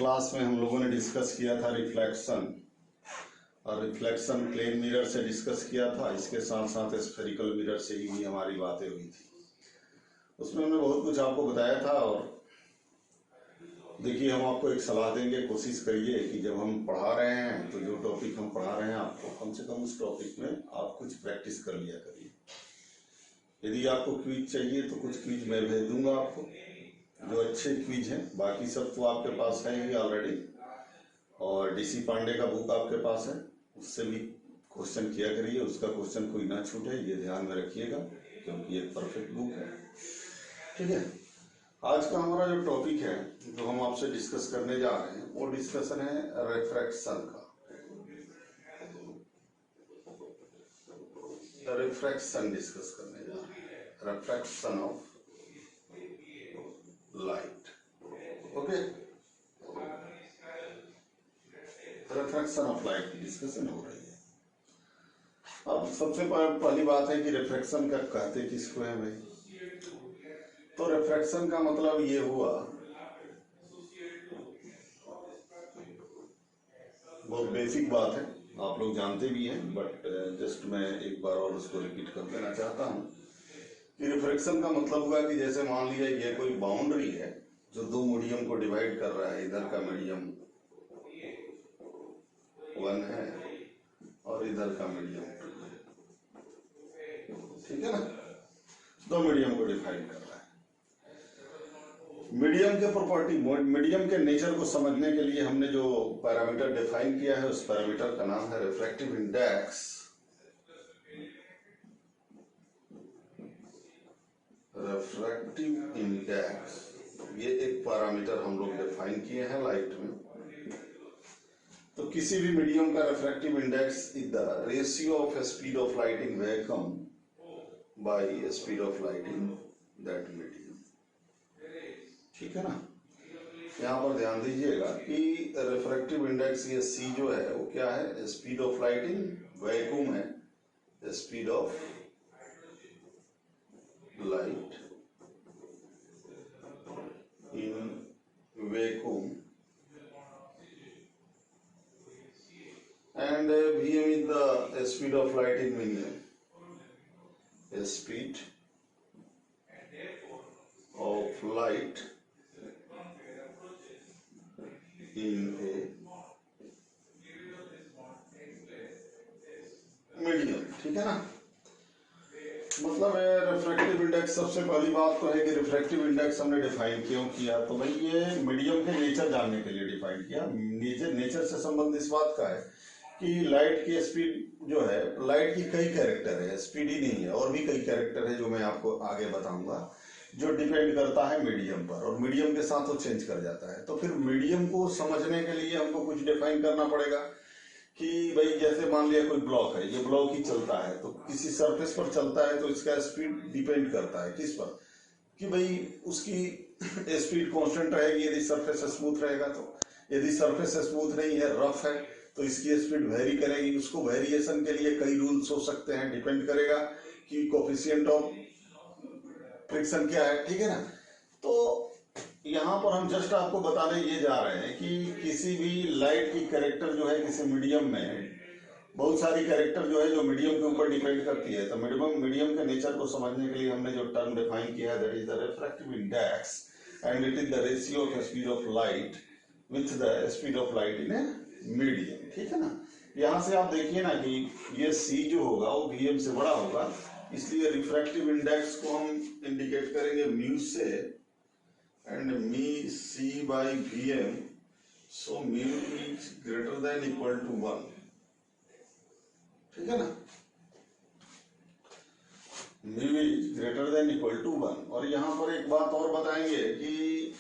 Class में हम लोगों ने डिस्कस किया था रिफ्लेक्शन, और रिफ्लेक्शन प्लेन मिरर से डिस्कस किया था। इसके साथ साथ स्फेरिकल मिरर से ही हमारी बातें हुई थी। उसमें हमने बहुत कुछ आपको बताया था। और देखिए, हम आपको एक सलाह देंगे, कोशिश करिए कि जब हम पढ़ा रहे हैं तो जो टॉपिक हम पढ़ा रहे हैं आपको, कम से कम उस टॉपिक में आप कुछ प्रैक्टिस कर लिया करिए। यदि आपको क्विज चाहिए तो कुछ क्विज मैं भेज दूंगा आपको, जो अच्छे क्विज हैं। बाकी सब तो आपके पास है ही ऑलरेडी, और DC पांडे का बुक आपके पास है, उससे भी क्वेश्चन किया करिए। उसका क्वेश्चन कोई ना छूटे, ये ध्यान में रखिएगा, क्योंकि ये परफेक्ट बुक है। ठीक है, आज का हमारा जो टॉपिक है, जो हम आपसे डिस्कस करने जा रहे हैं, वो डिस्कशन है रिफ्रैक्शन का। रिफ्रैक्शन डिस्कस करने जा रहे हैं, refraction of light. Okay, refraction of light की डिस्कशन हो रही है। अब सबसे पहली बात है कि रिफ्रैक्शन का कहते किसको है भाई। तो रिफ्रैक्शन का मतलब ये हुआ, बहुत बेसिक बात है, आप लोग जानते भी हैं, बट जस्ट मैं एक बार और उसको रिपीट कर देना चाहता हूँ कि रिफ्रैक्शन का मतलब हुआ कि जैसे मान लिया ये कोई बाउंड्री है जो दो मीडियम को डिवाइड कर रहा है। इधर का मीडियम 1 है और इधर का मीडियम 2 है, ठीक है ना। दो मीडियम को डिवाइड कर रहा है। मीडियम के प्रॉपर्टी, मीडियम के नेचर को समझने के लिए हमने जो पैरामीटर डिफाइन किया है, उस पैरामीटर का नाम है रिफ्रैक्टिव इंडेक्स। रिफ्रैक्टिव इंडेक्स, ये एक पैरामीटर हम लोग डिफाइन किए हैं लाइट में। तो किसी भी मीडियम का refractive index is the ratio of speed of light in vacuum by speed of light in that medium, ठीक है ना। यहाँ पर ध्यान दीजिएगा कि रिफ्रैक्टिव इंडेक्स ये C जो है वो क्या है, speed of light in vacuum है, speed of light in vacuum, and Vm is the speed of light in medium, speed of light in a medium, ठीक है ना। मतलब है रिफ्रैक्टिव इंडेक्स, सबसे पहली बात तो है कि रिफ्रैक्टिव इंडेक्स हमने डिफाइन क्यों किया, तो भाई ये मीडियम के नेचर जानने के लिए डिफाइन किया। नेचर से संबंध इस बात का है कि लाइट की स्पीड जो है, लाइट की कई कैरेक्टर है, स्पीड ही नहीं है, और भी कई कैरेक्टर है जो मैं आपको आगे बताऊंगा, जो डिपेंड करता है मीडियम पर, और मीडियम के साथ वो चेंज कर जाता है। तो फिर मीडियम को समझने के लिए हमको कुछ डिफाइन करना पड़ेगा कि भाई जैसे मान लिया कोई ब्लॉक है, ये ब्लॉक ही चलता है, तो किसी सरफेस पर चलता है, तो इसका स्पीड डिपेंड करता है किस पर, कि भाई उसकी स्पीड कांस्टेंट रहेगी यदि सरफेस स्मूथ रहेगा। तो यदि सरफेस स्मूथ नहीं है, रफ है, तो इसकी स्पीड वेरी करेगी। उसको वेरिएशन के लिए कई रूल्स हो सकते हैं, डिपेंड करेगा कि कोफिशिएंट ऑफ फ्रिक्शन क्या है, ठीक है ना। तो यहाँ पर हम जस्ट आपको बताने ये जा रहे हैं कि किसी भी लाइट की कैरेक्टर जो है, किसी मीडियम में बहुत सारी कैरेक्टर जो है जो मीडियम के ऊपर डिपेंड करती है। तो मीडियम के नेचर को समझने के लिए हमने जो टर्म डिफाइन किया है, that is the refractive index, and it is the ratio of speed of light with the speed of light in a medium, ठीक है ना। यहाँ से आप देखिए ना कि ये C जो होगा वो Vm से बड़ा होगा, इसलिए रिफ्रैक्टिव इंडेक्स को हम इंडिकेट करेंगे म्यू से, and me C by Vm, so mu is greater than equal to 1, ठीक है ना। Mu is greater than equal to 1। और यहाँ पर एक बात और बताएंगे कि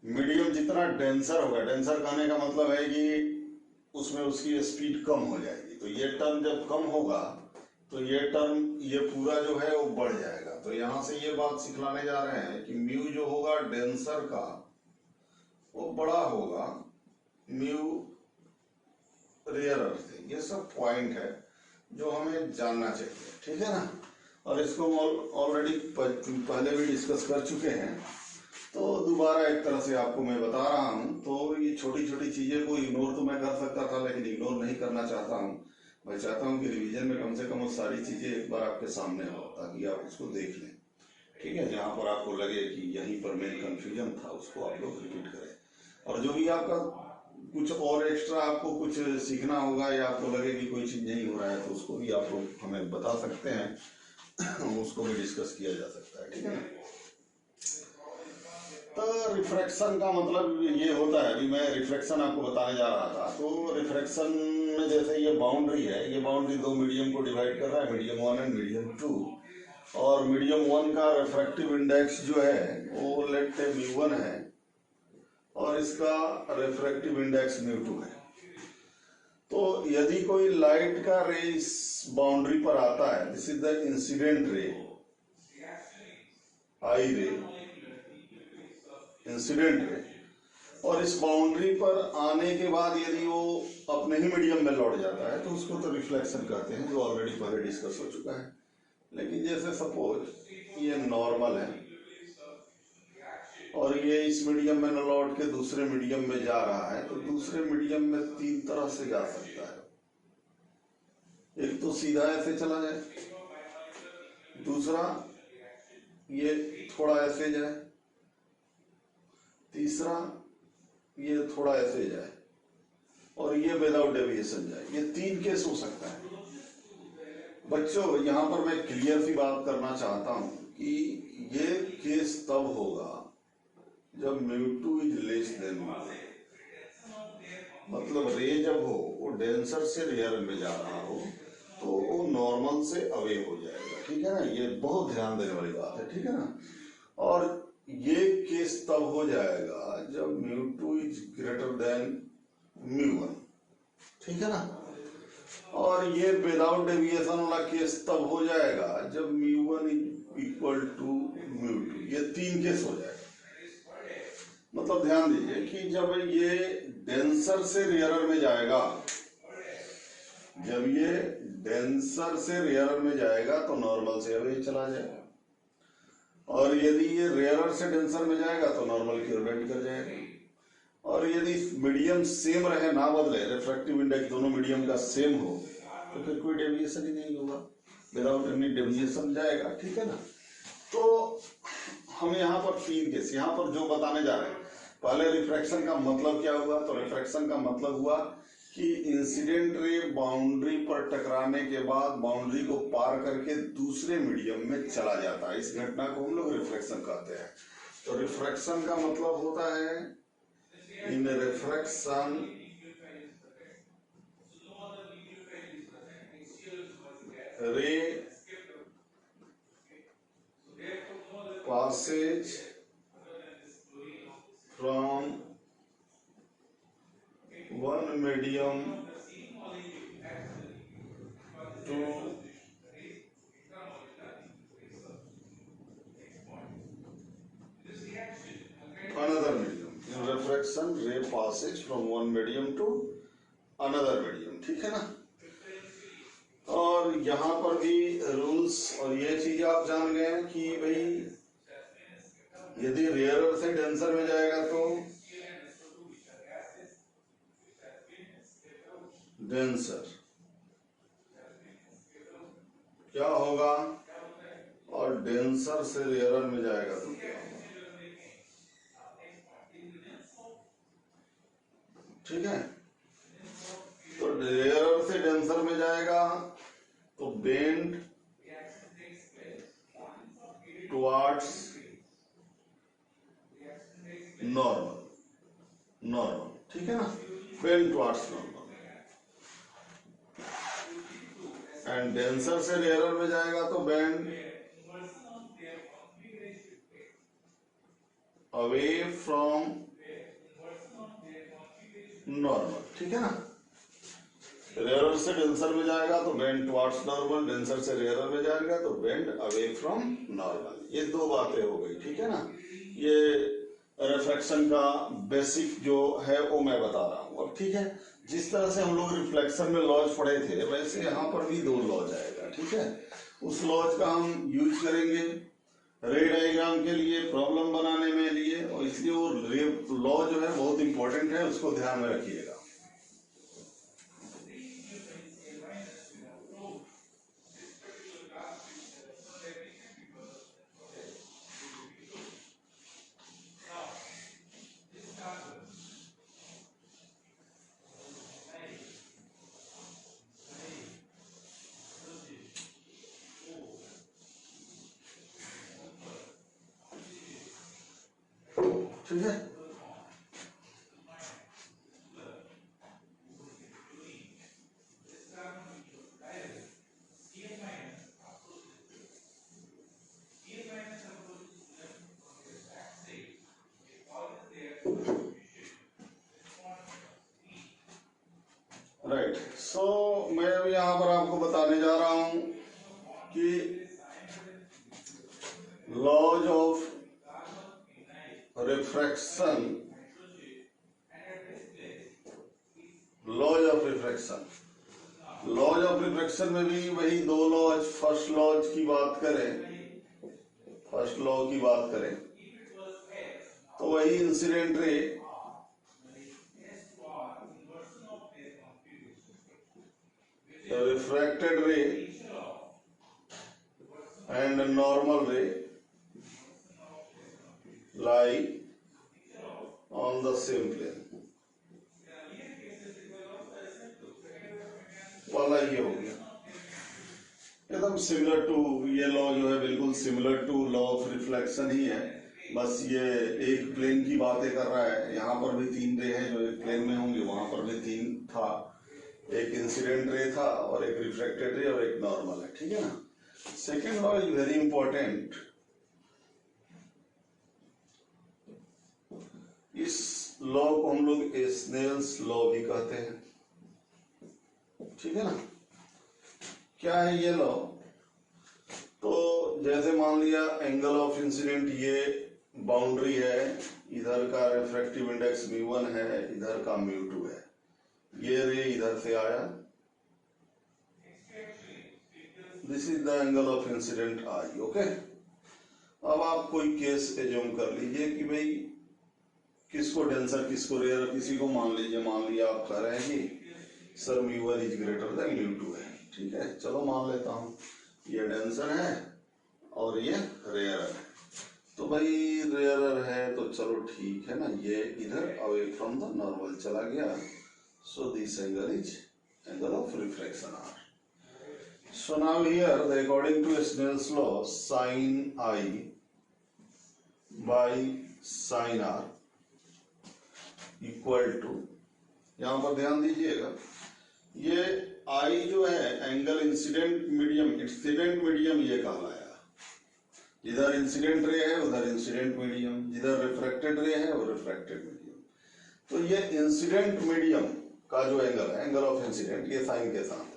मीडियम जितना डेंसर होगा, डेंसर कहने का मतलब है कि उसमें उसकी स्पीड कम हो जाएगी। तो ये टर्म जब कम होगा तो ये टर्म, ये पूरा जो है वो बढ़ जाएगा। तो यहां से ये बात सिखलाने जा रहे हैं कि म्यू जो होगा डेंसर का वो बड़ा होगा म्यू रेयरर से। ये सब पॉइंट है जो हमें जानना चाहिए, ठीक है ना। और इसको हम ऑलरेडी पहले भी डिस्कस कर चुके हैं। तो दोबारा एक तरह से आपको मैं बता रहा हूँ। तो ये छोटी छोटी चीजें को इग्नोर तो मैं कर सकता था, लेकिन इग्नोर नहीं करना चाहता हूँ। मैं चाहता हूँ कि रिवीजन में कम से कम वो सारी चीजें एक बार आपके सामने हो, ताकि आप उसको देख लें। ठीक है, जहाँ पर आपको लगे कि यहीं पर मेन कंफ्यूजन था, उसको आप लोग रिपीट करें। और जो भी आपका कुछ और एक्स्ट्रा आपको कुछ सीखना होगा, या आपको लगे कि कोई चीज नहीं हो रहा है, तो उसको भी आप लोग हमें बता सकते हैं, उसको भी डिस्कस किया जा सकता है। ठीक है ना। तो रिफ्रैक्शन का मतलब ये होता है, अभी मैं रिफ्लेक्शन आपको बताने जा रहा था। तो रिफ्रैक्शन में जैसे ये बाउंड्री है, ये बाउंड्री दो मीडियम को डिवाइड कर रहा है, मीडियम 1 एंड मीडियम 2। और मीडियम 1 का रिफ्रैक्टिव इंडेक्स जो है वो लेट से μ1 है, और इसका रिफ्रैक्टिव इंडेक्स μ2 है। तो यदि कोई लाइट का रे इस बाउंड्री पर आता है, this is the incident ray, आई रे, इंसिडेंट रे, और इस बाउंड्री पर आने के बाद यदि वो अपने ही मीडियम में लौट जाता है, तो उसको तो रिफ्लेक्शन कहते हैं, जो ऑलरेडी पहले डिस्कस हो चुका है। लेकिन जैसे सपोज ये नॉर्मल है, और ये इस मीडियम में न लौट के दूसरे मीडियम में जा रहा है, तो दूसरे मीडियम में तीन तरह से जा सकता है। एक तो सीधा ऐसे चला जाए, दूसरा ये थोड़ा ऐसे जाए, तीसरा ये थोड़ा ऐसे जाए, और ये विदाउट डेविएशन जाए। ये तीन केस हो सकता है। बच्चों, यहाँ पर मैं क्लियर सी बात करना चाहता हूं कि ये केस तब होगा जब μ2 इज लेस देन μ1। मतलब रे जब हो वो डेंसर से रेयर में जा रहा हो, तो वो नॉर्मल से अवे हो जाएगा। ठीक है ना, ये बहुत ध्यान देने वाली बात है। ठीक है ना। और ये केस तब हो जाएगा जब μ2 इज ग्रेटर देन μ1। ठीक है ना। और ये विदाउट डेविएशन वाला केस तब हो जाएगा जब μ1 इज इक्वल टू μ2। ये तीन केस हो जाएगा। मतलब ध्यान दीजिए कि जब ये डेंसर से रेयरर में जाएगा, जब ये डेंसर से रेयरर में जाएगा तो नॉर्मल से अवे चला जाएगा, और यदि ये रेयरर से डेंसर में जाएगा तो नॉर्मल की ओर बेंड कर जाएगा। और यदि मीडियम सेम रहे, ना बदले, रिफ्रैक्टिव इंडेक्स दोनों मीडियम का सेम हो, तो फिर कोई डेविएशन ही नहीं होगा, विदाउट एनी डेविएशन जाएगा। ठीक है ना। तो हम यहाँ पर तीन केस यहाँ पर जो बताने जा रहे हैं। पहले रिफ्रैक्शन का मतलब क्या हुआ? तो रिफ्रैक्शन का मतलब हुआ कि इंसिडेंट रे बाउंड्री पर टकराने के बाद बाउंड्री को पार करके दूसरे मीडियम में चला जाता है। इस घटना को हम लोग रिफ्रैक्शन कहते हैं। तो रिफ्रैक्शन का मतलब होता है, इन रिफ्रैक्शन रे passage from one medium to another medium। In refraction, ray passage from one medium to another medium। ठीक है ना। और यहाँ पर भी रूल्स और ये चीज आप जान गए हैं कि भाई यदि रेयरर से डेंसर में जाएगा तो डेंसर क्या होगा, और डेंसर से रेयरर में जाएगा तो क्या होगा। ठीक है। तो रेयरर से डेंसर में जाएगा तो बेंड टुवर्ड्स नॉर्मल। ठीक है ना। Bend towards normal. And denser से रेयरर में जाएगा तो बेंड अवे फ्रॉम नॉर्मल। ठीक है ना। रेयरर से डेंसर में जाएगा तो बेंड टुवर्ड्स नॉर्मल, डेंसर से रेयरर में जाएगा तो बेंड अवे फ्रॉम नॉर्मल। ये दो बातें हो गई। ठीक है ना। ये रिफ्लेक्शन का बेसिक जो है वो मैं बता रहा हूँ। अब ठीक है, जिस तरह से हम लोग रिफ्लेक्शन में लॉज पढ़े थे, वैसे यहाँ पर भी दो लॉज आएगा। ठीक है। उस लॉज का हम यूज करेंगे रे डायग्राम के लिए, प्रॉब्लम बनाने में लिए, और इसलिए वो रे लॉ जो है बहुत इंपॉर्टेंट है, उसको ध्यान में रखिएगा। ठीक है, राइट। सो मैं अब यहाँ पर आपको बताने जा रहा हूं कि laws of refraction, laws of refraction, laws of refraction में भी वही दो लॉज, फर्स्ट लॉज की बात करें, फर्स्ट लॉ की बात करें तो वही इंसिडेंट रे रिफ्रैक्टेड रे and normal ray lie on the same plane। वाला ये हो गया एकदम सिमिलर टू, ये लॉ जो है बिल्कुल similar to law of reflection ही है, बस ये एक प्लेन की बातें कर रहा है। यहाँ पर भी तीन रे हैं जो एक प्लेन में होंगे, वहां पर भी तीन था, एक इंसिडेंट रे था और एक रिफ्लेक्टेड रे और एक नॉर्मल है, ठीक है ना। Second law is very important. इस लॉ को हम लोग स्नेल्स लॉ भी कहते हैं, ठीक है ना। क्या है ये लॉ? तो जैसे मान लिया एंगल ऑफ इंसिडेंट, ये बाउंड्री है, इधर का रिफ्रैक्टिव इंडेक्स μ1 है, इधर का μ2 है, ये रे इधर से आया, this is the angle of incident I, okay. अब आप कोई केस एज्यूम कर लीजिए कि भाई किसको डेंसर किसको रेयर, किसी को मान लीजिए, मान लिया आप कह रहे हैं कि सर μ1 इज ग्रेटर देन μ2 है, ठीक है, चलो मान लेता हूं ये डेंसर है और ये रेयर है। तो भाई रेयर है तो चलो ठीक है ना, ये इधर अवे फ्रॉम द नॉर्मल चला गया, so this angle is angle of reflection r. So now here, according to Snell's law, sin I by sin R equal to, यहाँ पर ध्यान दीजिएगा, ये I जो है angle incident medium, incident medium ये कहलाया, जिधर इंसिडेंट रे है उधर इंसिडेंट मीडियम, जिधर रिफ्रैक्टेड रे है वो रिफ्रैक्टेड मीडियम। तो ये इंसिडेंट मीडियम का जो एंगल है, एंगल ऑफ इंसिडेंट, ये साइन के साथ है।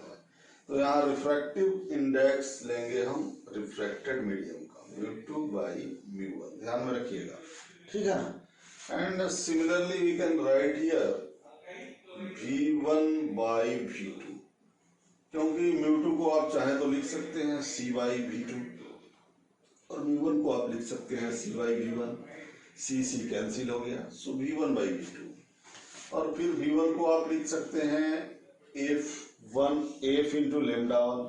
तो यहाँ रिफ्रैक्टिव इंडेक्स लेंगे हम रिफ्रैक्टेड मीडियम का, μ2 by μ1, ध्यान में रखिएगा, ठीक है ना। And similarly we can write here v1 by v2, क्योंकि μ2 को आप चाहे तो लिख सकते हैं c by v2 और μ1 को आप लिख सकते हैं c by v1, c cancel हो गया, सो v1 by v2, और फिर v1 को आप लिख सकते हैं f into lambda 1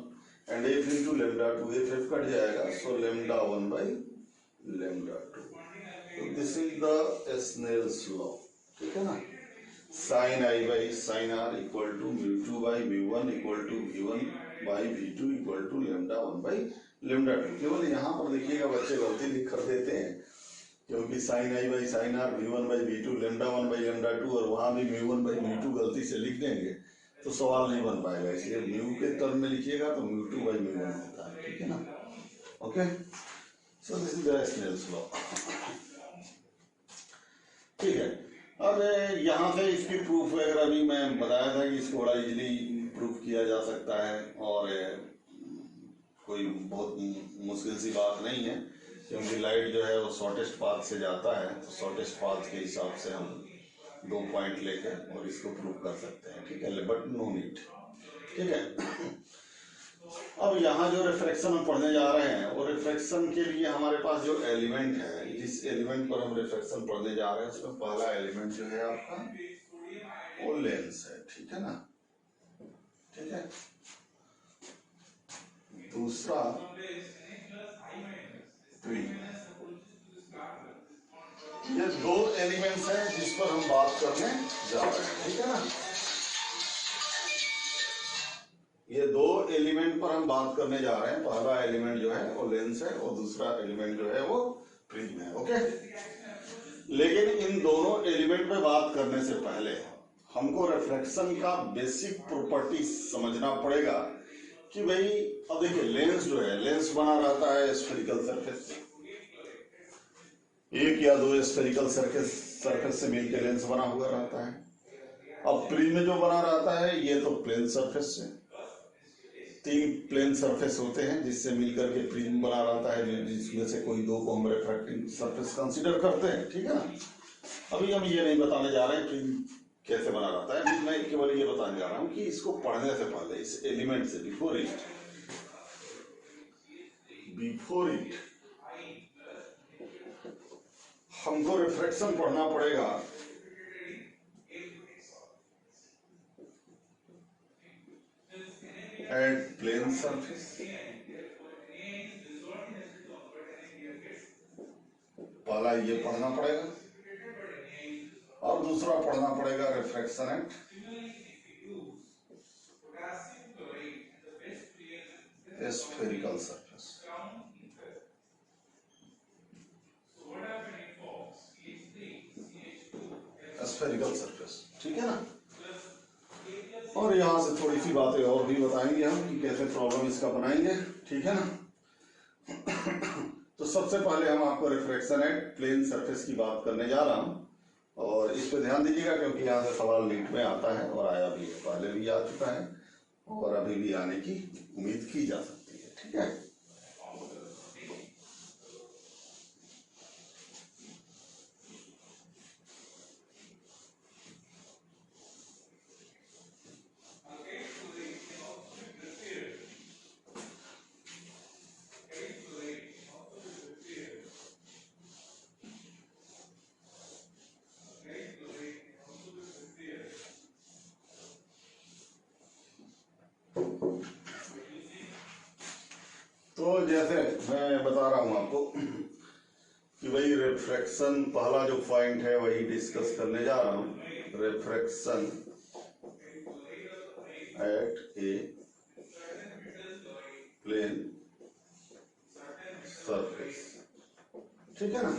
and f into lambda 2, f कट जाएगा, so lambda 1 by lambda 2। तो this is the Snell's law, ठीक है ना। sin I by sin R equal to μ2 by μ1 equal to v1 by v2 equal to lambda 1 by lambda 2। केवल यहाँ पर देखिएगा बच्चे गलती लिख कर देते हैं, क्योंकि sin I by sin R v1 by v2 lambda 1 by lambda 2, और वहां भी μ1 by μ2 गलती से लिख देंगे तो सवाल नहीं बन पाएगा, इसलिए म्यू के टर्म में लिखिएगा तो μ2 by μ1 होता है, ठीक है ना, okay. So this is the Snell's law, ठीक है। अब यहाँ से इसकी प्रूफ वगैरह भी मैं बताया था कि इसको बड़ा इजीली प्रूफ किया जा सकता है, और कोई बहुत मुश्किल सी बात नहीं है, क्योंकि लाइट जो है वो शॉर्टेस्ट पाथ से जाता है, तो शॉर्टेस्ट पाथ के हिसाब से हम 2 पॉइंट लेकर और इसको प्रूव कर सकते हैं, ठीक है, बट नो नीड, ठीक है। अब यहाँ जो रिफ्रैक्शन हम पढ़ने जा रहे हैं वो रिफ्रैक्शन के लिए हमारे पास जो एलिमेंट है, जिस एलिमेंट पर हम रिफ्रैक्शन पढ़ने जा रहे हैं उसमें पहला एलिमेंट जो है आपका वो लेंस है, ठीक है ना, ठीक है। दूसरा प्रिज्म। ये दो एलिमेंट्स हैं जिस पर हम बात करने जा रहे हैं, ठीक है ना। ये दो एलिमेंट पर हम बात करने जा रहे हैं। पहला एलिमेंट जो है वो लेंस है और दूसरा एलिमेंट जो है वो प्रिज्म है, ओके। लेकिन इन दोनों एलिमेंट पे बात करने से पहले हमको रिफ्रैक्शन का बेसिक प्रॉपर्टी समझना पड़ेगा कि भाई अब देखिए लेंस जो है, लेंस बना रहता है स्फेरिकल सरफेस से, एक या दो स्फेरिकल सरफेस से मिलकर लेंस बना हुआ रहता है। अब प्रिज्म जो बना रहता है ये तो प्लेन सरफेस से, तीन प्लेन सरफेस होते हैं जिससे मिलकर के प्रिज्म बना रहता है, जिसमें से कोई दो को हम रिफ्रैक्टिंग सरफेस कंसीडर करते हैं, ठीक है ना। अभी हम ये नहीं बताने जा रहे हैं प्रिज्म कैसे बना रहता है, मैं केवल ये बताने जा रहा हूं कि इसको पढ़ने से पहले इस एलिमेंट से बिफोर इट हमको रिफ्रैक्शन पढ़ना पड़ेगा। एट प्लेन सरफेस, पहला ये पढ़ना पड़ेगा और दूसरा पढ़ना पड़ेगा refraction at spherical surface. Spherical surface, ठीक है ना। और यहां से थोड़ी सी बातें और भी बताएंगे हम कि कैसे प्रॉब्लम इसका बनाएंगे, ठीक है ना। तो सबसे पहले हम आपको रिफ्रैक्शन एट प्लेन सरफेस की बात करने जा रहा हूं और इस पे ध्यान दीजिएगा क्योंकि यहाँ से सवाल नीट में आता है और आया भी है, पहले भी आ चुका है और अभी भी आने की उम्मीद की जा सकती है, ठीक है। तो जैसे मैं बता रहा हूं आपको कि भाई रिफ्रैक्शन पहला जो पॉइंट है वही डिस्कस करने जा रहा हूं। Refraction at a plane surface, ठीक है ना।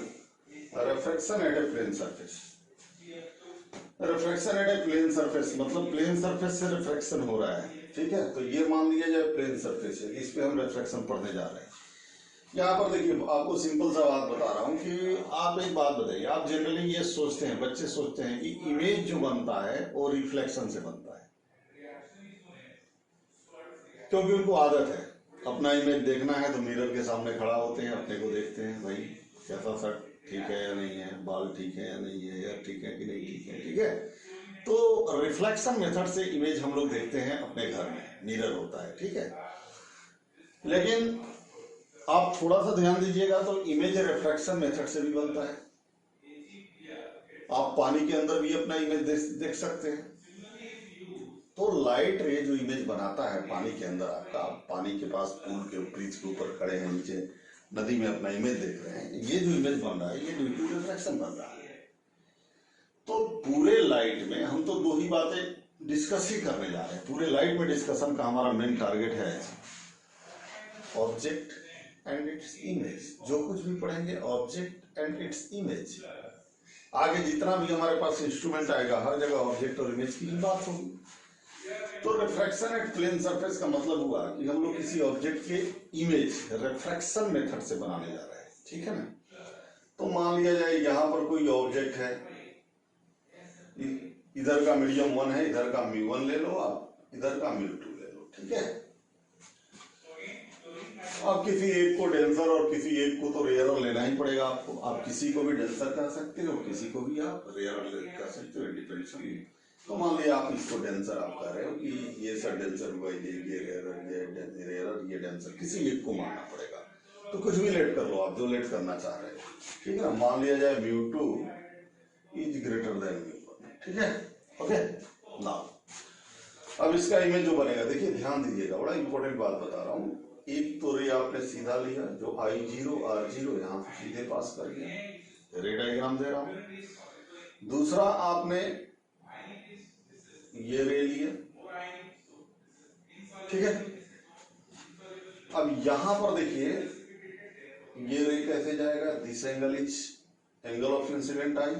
Refraction at a plane surface, refraction at a plane surface मतलब प्लेन सरफेस से रिफ्रैक्शन हो रहा है, ठीक है। तो ये मान लिया जाए प्लेन सरफेस है, इस पे हम रिफ्रैक्शन पढ़ने जा रहे हैं। यहाँ पर देखिए आपको सिंपल सा बात बता रहा हूँ कि आप एक बात बताइए, आप जनरली ये सोचते हैं, बच्चे सोचते हैं कि इमेज जो बनता है वो रिफ्लेक्शन से बनता है, क्योंकि उनको आदत है अपना इमेज देखना है तो मिरर के सामने खड़ा होते हैं, अपने को देखते हैं भाई कैसा शर्ट ठीक है या नहीं है, बाल ठीक है या नहीं है, हेयर ठीक है कि नहीं ठीक है, ठीक है। तो रिफ्लेक्शन मेथड से इमेज हम लोग देखते हैं अपने घर में, मिरर होता है, ठीक है। लेकिन आप थोड़ा सा ध्यान दीजिएगा तो इमेज रिफ्रैक्शन मेथड से भी बनता है। आप पानी के अंदर भी अपना इमेज देख सकते हैं। तो लाइट रे जो इमेज बनाता है पानी के अंदर, आपका पानी के पास पूल के ब्रिज के ऊपर खड़े हैं, नीचे नदी में अपना इमेज देख रहे हैं, ये जो इमेज बन रहा है ये ड्यू टू रिफ्रैक्शन बन रहा है। तो पूरे लाइट में हम तो दो ही बातें डिस्कस ही करने जा रहे हैं। पूरे लाइट में डिस्कशन का हमारा मेन टारगेट है ऑब्जेक्ट एंड इट्स इमेज। जो कुछ भी पढ़ेंगे ऑब्जेक्ट एंड इट्स इमेज, आगे जितना भी हमारे पास इंस्ट्रूमेंट आएगा हर जगह ऑब्जेक्ट और इमेज की बात होगी। तो रिफ्रैक्शन एट प्लेन सरफेस का मतलब हुआ कि हम लोग किसी ऑब्जेक्ट के इमेज रिफ्रैक्शन मेथड से बनाने जा रहे हैं, ठीक है ना। तो मान लिया जाए यहाँ पर कोई ऑब्जेक्ट है, इधर का मीडियम 1 है, इधर का μ1 ले लो आप, इधर का μ2 ले लो, ठीक है। अब किसी एक को डेंसर और किसी एक को तो रेयरर लेना ही पड़ेगा आपको। आप किसी को भी डेंसर कर सकते हो, किसी को भी आप रेयरर कर सकते हो, डिपेंड्स ऑन तो मान लिया आप इसको डेंसर आप कह रहे हो कि ये सर डेंसर हुआ, ये रेयर, ये डेंसर, किसी एक को मानना पड़ेगा। तो कुछ भी लेट कर लो आप, जो लेट करना चाह रहे हो, ठीक है ना। मान लिया जाए μ2 इज ग्रेटर देन μ1, ठीक है, ओके ना। अब इसका इमेज जो बनेगा, देखिए ध्यान दीजिएगा, बड़ा इंपॉर्टेंट बात बता रहा हूँ। एक तो रे आपने सीधा लिया, जो I0 R0 यहाँ सीधे पास कर लिया, रे डायग्राम दे रहा हूँ। दूसरा आपने ये रे लिया, ठीक है। अब यहां पर देखिए ये रे कैसे जाएगा, this angle is angle of incident I,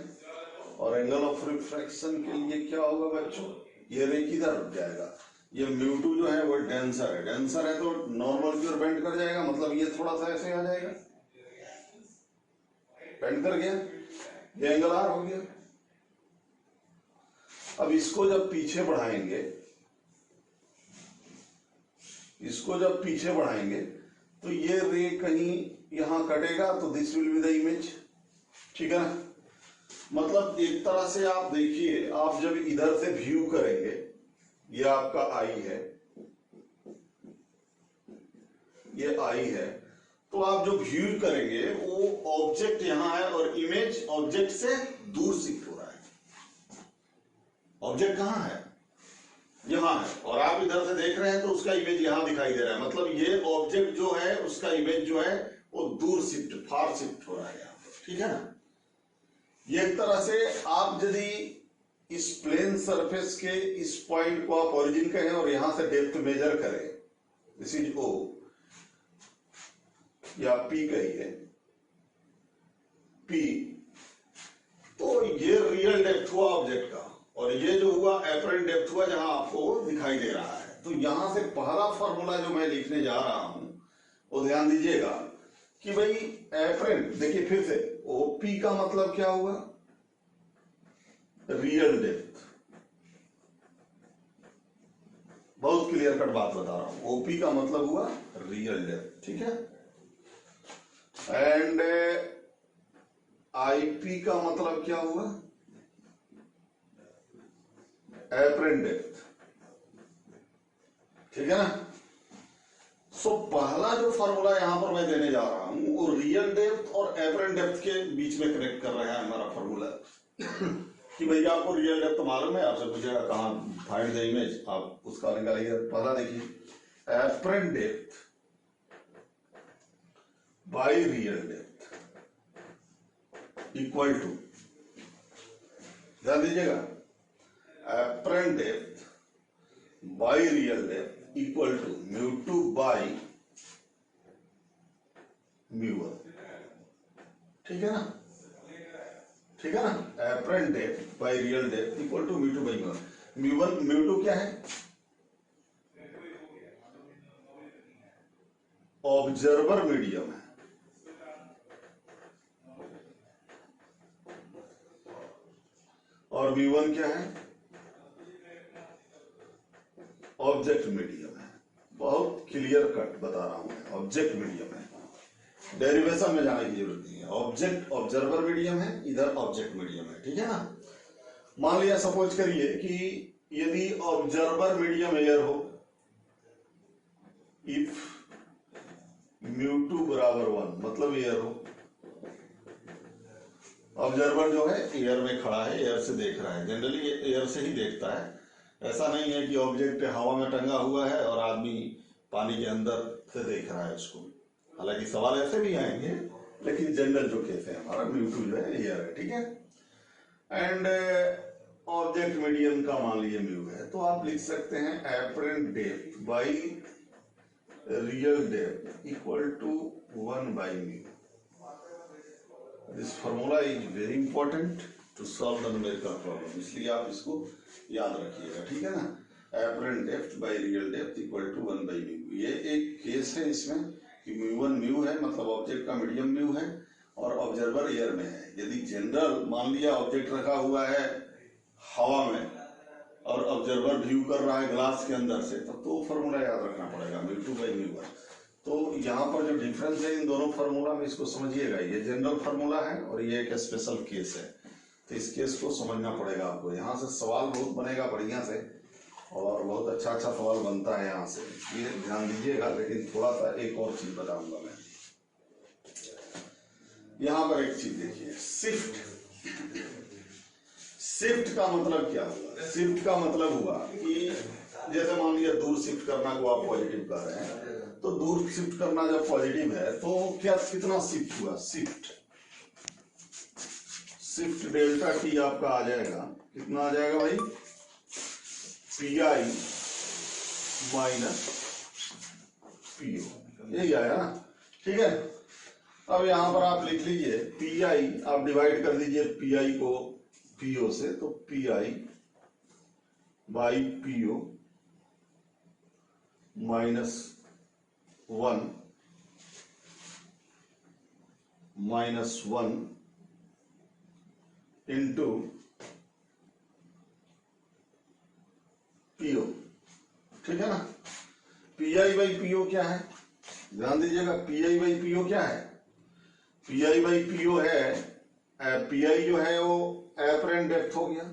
और एंगल ऑफ रिफ्रैक्शन के लिए क्या होगा बच्चों, ये रे किधर जाएगा, ये μ2 जो है वो डेंसर है, डेंसर है तो नॉर्मल की ओर बेंड कर जाएगा, मतलब ये थोड़ा सा ऐसे आ जाएगा, बेंड कर गया, ये एंगल आर हो गया। अब इसको जब पीछे बढ़ाएंगे, इसको जब पीछे बढ़ाएंगे तो ये रे कहीं यहां कटेगा, तो this will be the image, ठीक है ना। मतलब एक तरह से आप देखिए, आप जब इधर से व्यू करेंगे, ये आपका आई है, ये आई है, तो आप जो व्यू करेंगे वो ऑब्जेक्ट यहां है और इमेज ऑब्जेक्ट से दूर शिफ्ट हो रहा है। ऑब्जेक्ट कहां है, यहां है, और आप इधर से देख रहे हैं तो उसका इमेज यहां दिखाई दे रहा है, मतलब ये ऑब्जेक्ट जो है उसका इमेज जो है वो दूर शिफ्ट, फार शिफ्ट हो रहा है यहाँ पर, ठीक है ना। ये एक तरह से आप यदि इस प्लेन सरफेस के इस पॉइंट को आप ओरिजिन कहें और यहां से डेप्थ मेजर करें, दिस इज O या P कहिए, P, तो ये रियल डेप्थ हुआ ऑब्जेक्ट का, और ये जो हुआ एपरेंट डेप्थ हुआ जहां आपको दिखाई दे रहा है। तो यहां से पहला फॉर्मूला जो मैं लिखने जा रहा हूं वो ध्यान दीजिएगा कि भाई एपरेंट, देखिए फिर से OP का मतलब क्या हुआ, रियल डेप्थ, बहुत क्लियर कट बात बता रहा हूं, OP का मतलब हुआ रियल डेप्थ, ठीक है। एंड IP का मतलब क्या हुआ, एपरेंट डेप्थ, ठीक है ना। सो पहला जो फॉर्मूला यहां पर मैं देने जा रहा हूं वो रियल डेप्थ और एपरेंट डेप्थ के बीच में कनेक्ट कर रहा है हमारा फॉर्मूला कि भैया आपको रियल डेप्थ मालूम है, आपसे पूछेगा कहां फाइंड द इमेज, आप उसका निकालिए। पहला देखिए apparent depth by real depth equal to, ध्यान दीजिएगा, apparent depth by real depth equal to μ2 by μ1, ठीक है ना, ठीक है ना। Apparent depth by real depth equal to μ2 by μ1, μ2 क्या है, ऑब्जर्वर मीडियम है, और μ1 क्या है, ऑब्जेक्ट मीडियम है। बहुत क्लियर कट बता रहा हूं मैं, ऑब्जेक्ट मीडियम है, डेरिवेशन में जाने की जरूरत नहीं है। ऑब्जेक्ट ऑब्जर्वर मीडियम है, इधर ऑब्जेक्ट मीडियम है, ठीक है ना। मान लिया सपोज करिए कि यदि ऑब्जर्वर मीडियम एयर हो, इफ μ2 बराबर 1, मतलब एयर हो, ऑब्जर्वर जो है एयर में खड़ा है, एयर से देख रहा है, जनरली एयर से ही देखता है, ऐसा नहीं है कि ऑब्जेक्ट हवा में टंगा हुआ है और आदमी पानी के अंदर से देख रहा है उसको। हालांकि सवाल ऐसे भी आएंगे, लेकिन जनरल जो केस है हमारा μ2 जो है एयर है, ठीक है। एंड ऑब्जेक्ट मीडियम का मान लीजिए μ है, तो आप लिख सकते हैं apparent depth by real depth equal to 1 by μ। This formula is very important to solve the numerical problem, इसलिए आप इसको याद रखिएगा, ठीक है ना। Apparent depth by real depth equal to 1 by μ। ये एक केस है इसमें कि μ1 μ है, मतलब ऑब्जेक्ट का मीडियम μ है और ऑब्जर्वर एयर में है। यदि जनरल मान लिया ऑब्जेक्ट रखा हुआ है हवा में और ऑब्जर्वर व्यू कर रहा है ग्लास के अंदर से, तब तो फॉर्मूला याद रखना पड़ेगा μ2 बाय μ1। तो यहाँ पर जो डिफरेंस है इन दोनों फार्मूला में, इसको समझिएगा, ये जनरल फार्मूला है और ये एक स्पेशल केस है। तो इस केस को समझना पड़ेगा आपको। यहाँ से सवाल बहुत बनेगा बढ़िया से, और बहुत अच्छा अच्छा सवाल बनता है यहाँ से, ये ध्यान दीजिएगा। लेकिन थोड़ा सा एक और चीज बताऊंगा मैं। यहाँ पर एक चीज देखिए, शिफ्ट। शिफ्ट का मतलब क्या हुआ? शिफ्ट का मतलब हुआ कि जैसे मान लिया दूर शिफ्ट करना को आप पॉजिटिव कर रहे हैं, तो दूर शिफ्ट करना जब पॉजिटिव है तो क्या कितना शिफ्ट हुआ? शिफ्ट डेल्टा टी आपका आ जाएगा, कितना आ जाएगा भाई? पी आई माइनस पीओ, यही आया ना? ठीक है। अब यहां पर आप लिख लीजिए पी आई, आप डिवाइड कर दीजिए पी आई को पीओ से, तो P I by PO minus 1 into PO. ठीक है ना? पी आई बाई पीओ क्या है? ध्यान दीजिएगा, पी आई बाई पीओ क्या है? पी आई बाई पीओ है, पी आई जो है वो एपरेंट डेप्थ हो गया,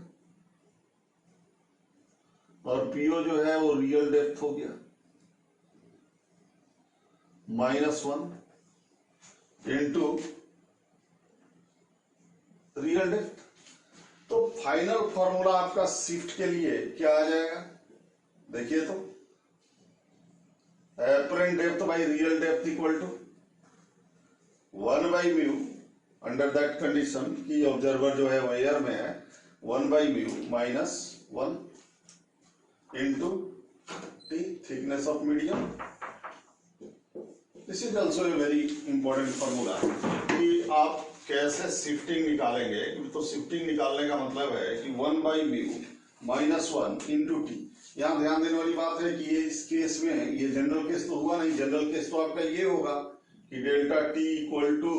और पीओ जो है वो रियल डेप्थ हो गया, -1 इंटू रियल डेप्थ। तो फाइनल फॉर्मूला आपका शिफ्ट के लिए क्या आ जाएगा? देखिए तो, apparent depth by real depth equal to 1 by mu, under that condition कि ऑब्जर्वर जो है वो एयर में है, 1 by mu -1 into t, thickness of medium. This is also a very important formula कि आप कैसे शिफ्टिंग निकालेंगे। तो शिफ्टिंग निकालने का मतलब है कि 1 बाई म्यू -1 इंटू टी। यहाँ ध्यान देने वाली बात है कि ये इस केस में, ये जनरल केस तो हुआ नहीं। जनरल केस तो आपका ये होगा कि delta T equal to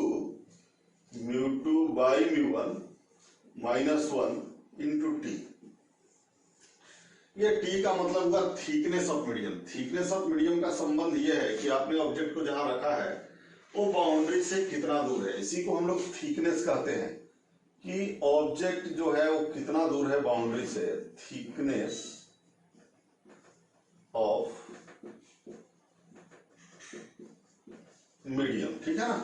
μ2 by μ1 -1 into T. ये टी का मतलब हुआ thickness of medium. Thickness of medium का संबंध ये है कि आपने ऑब्जेक्ट को जहां रखा है वो बाउंड्री से कितना दूर है, इसी को हम लोग थिकनेस कहते हैं कि ऑब्जेक्ट जो है वो कितना दूर है बाउंड्री से। थिकनेस ऑफ मीडियम, ठीक है ना?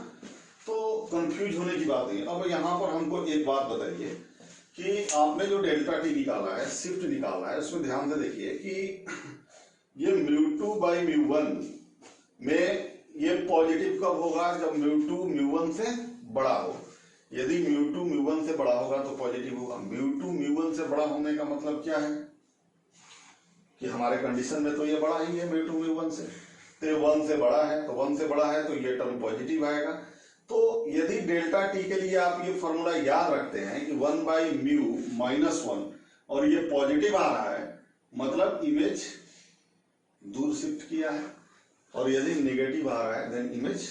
तो कंफ्यूज होने की बात नहीं है। अब यहां पर हमको एक बात बताइए कि आपने जो डेल्टा टी निकाला है, शिफ्ट निकाला है, उसमें ध्यान से देखिए कि ये μ2 बाई μ1 में ये पॉजिटिव कब होगा? जब μ2 μ1 से बड़ा हो। यदि μ2 μ1 से बड़ा होगा तो पॉजिटिव होगा। μ2 μ1 से बड़ा होने का मतलब क्या है कि हमारे कंडीशन में तो ये बड़ा ही है μ2 μ1 से, तो 1 से बड़ा है, तो 1 से बड़ा है तो ये टर्म पॉजिटिव आएगा। तो यदि डेल्टा टी के लिए आप ये फॉर्मूला याद रखते हैं कि 1 बाई म्यू -1 और ये पॉजिटिव आ रहा है, मतलब इमेज दूर शिफ्ट किया है, और यदि नेगेटिव आ रहा है देन इमेज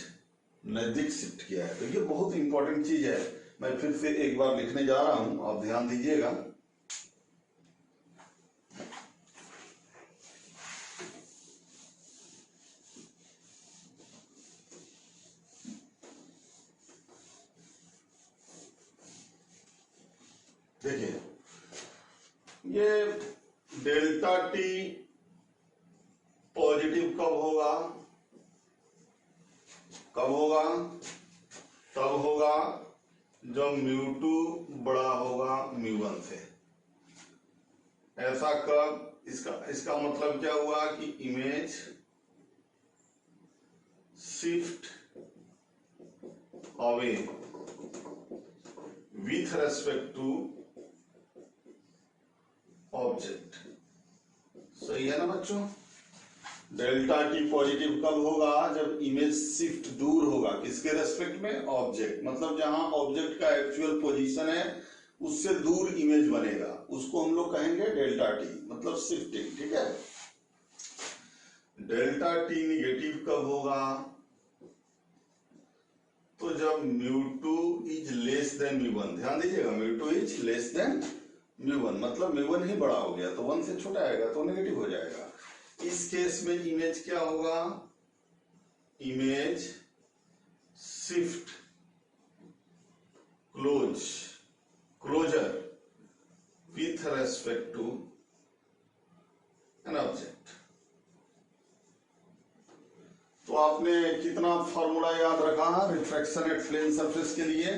नजदीक शिफ्ट किया है। तो ये बहुत इंपॉर्टेंट चीज है। मैं फिर से एक बार लिखने जा रहा हूं, आप ध्यान दीजिएगा। देखिए, ये डेल्टा टी पॉजिटिव कब होगा? कब होगा? तब होगा जब μ2 बड़ा होगा μ1 से। ऐसा कब? इसका मतलब क्या हुआ कि image shift away with respect to object. सही है ना बच्चों? डेल्टा टी पॉजिटिव कब होगा? जब इमेज शिफ्ट दूर होगा, किसके रेस्पेक्ट में? ऑब्जेक्ट। मतलब जहां ऑब्जेक्ट का एक्चुअल पोजीशन है उससे दूर इमेज बनेगा, उसको हम लोग कहेंगे डेल्टा टी, मतलब शिफ्टिंग। ठीक है। डेल्टा टी निगेटिव कब होगा? तो जब μ2 इज लेस देन μ1। ध्यान दीजिएगा, μ2 इज लेस देन μ1, मतलब μ1 ही बड़ा हो गया तो 1 से छोटा आएगा तो नेगेटिव हो जाएगा। इस केस में इमेज क्या होगा? इमेज शिफ्ट क्लोजर कितना फॉर्मूला याद रखा रिफ्रैक्शन एट प्लेन सरफेस के लिए?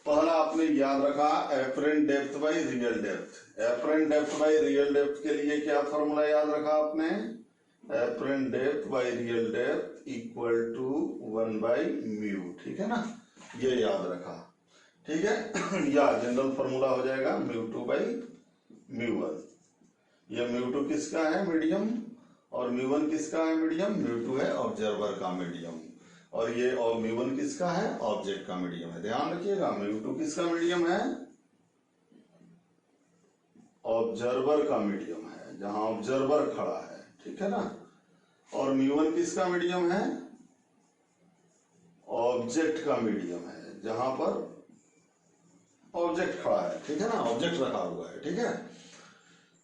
पहला आपने याद रखा apparent depth by real depth. Apparent depth by real depth के लिए क्या फॉर्मूला याद रखा आपने? Apparent depth by real depth equal to 1/μ। ठीक है ना, ये याद रखा। ठीक है या जनरल फॉर्मूला हो जाएगा μ2/μ1। ये μ2 किसका है? मीडियम। और μ1 किसका है? मीडियम। μ2 है ऑब्जर्वर का मीडियम, और ये और μ1 किसका है? ऑब्जेक्ट का मीडियम है। ध्यान रखिएगा, μ2 किसका मीडियम है? ऑब्जर्वर का मीडियम है, जहां ऑब्जर्वर खड़ा है। ठीक है ना, और μ1 किसका मीडियम है? ऑब्जेक्ट का मीडियम है, जहां पर ऑब्जेक्ट खड़ा है। ठीक है ना, ऑब्जेक्ट रखा हुआ है। ठीक है,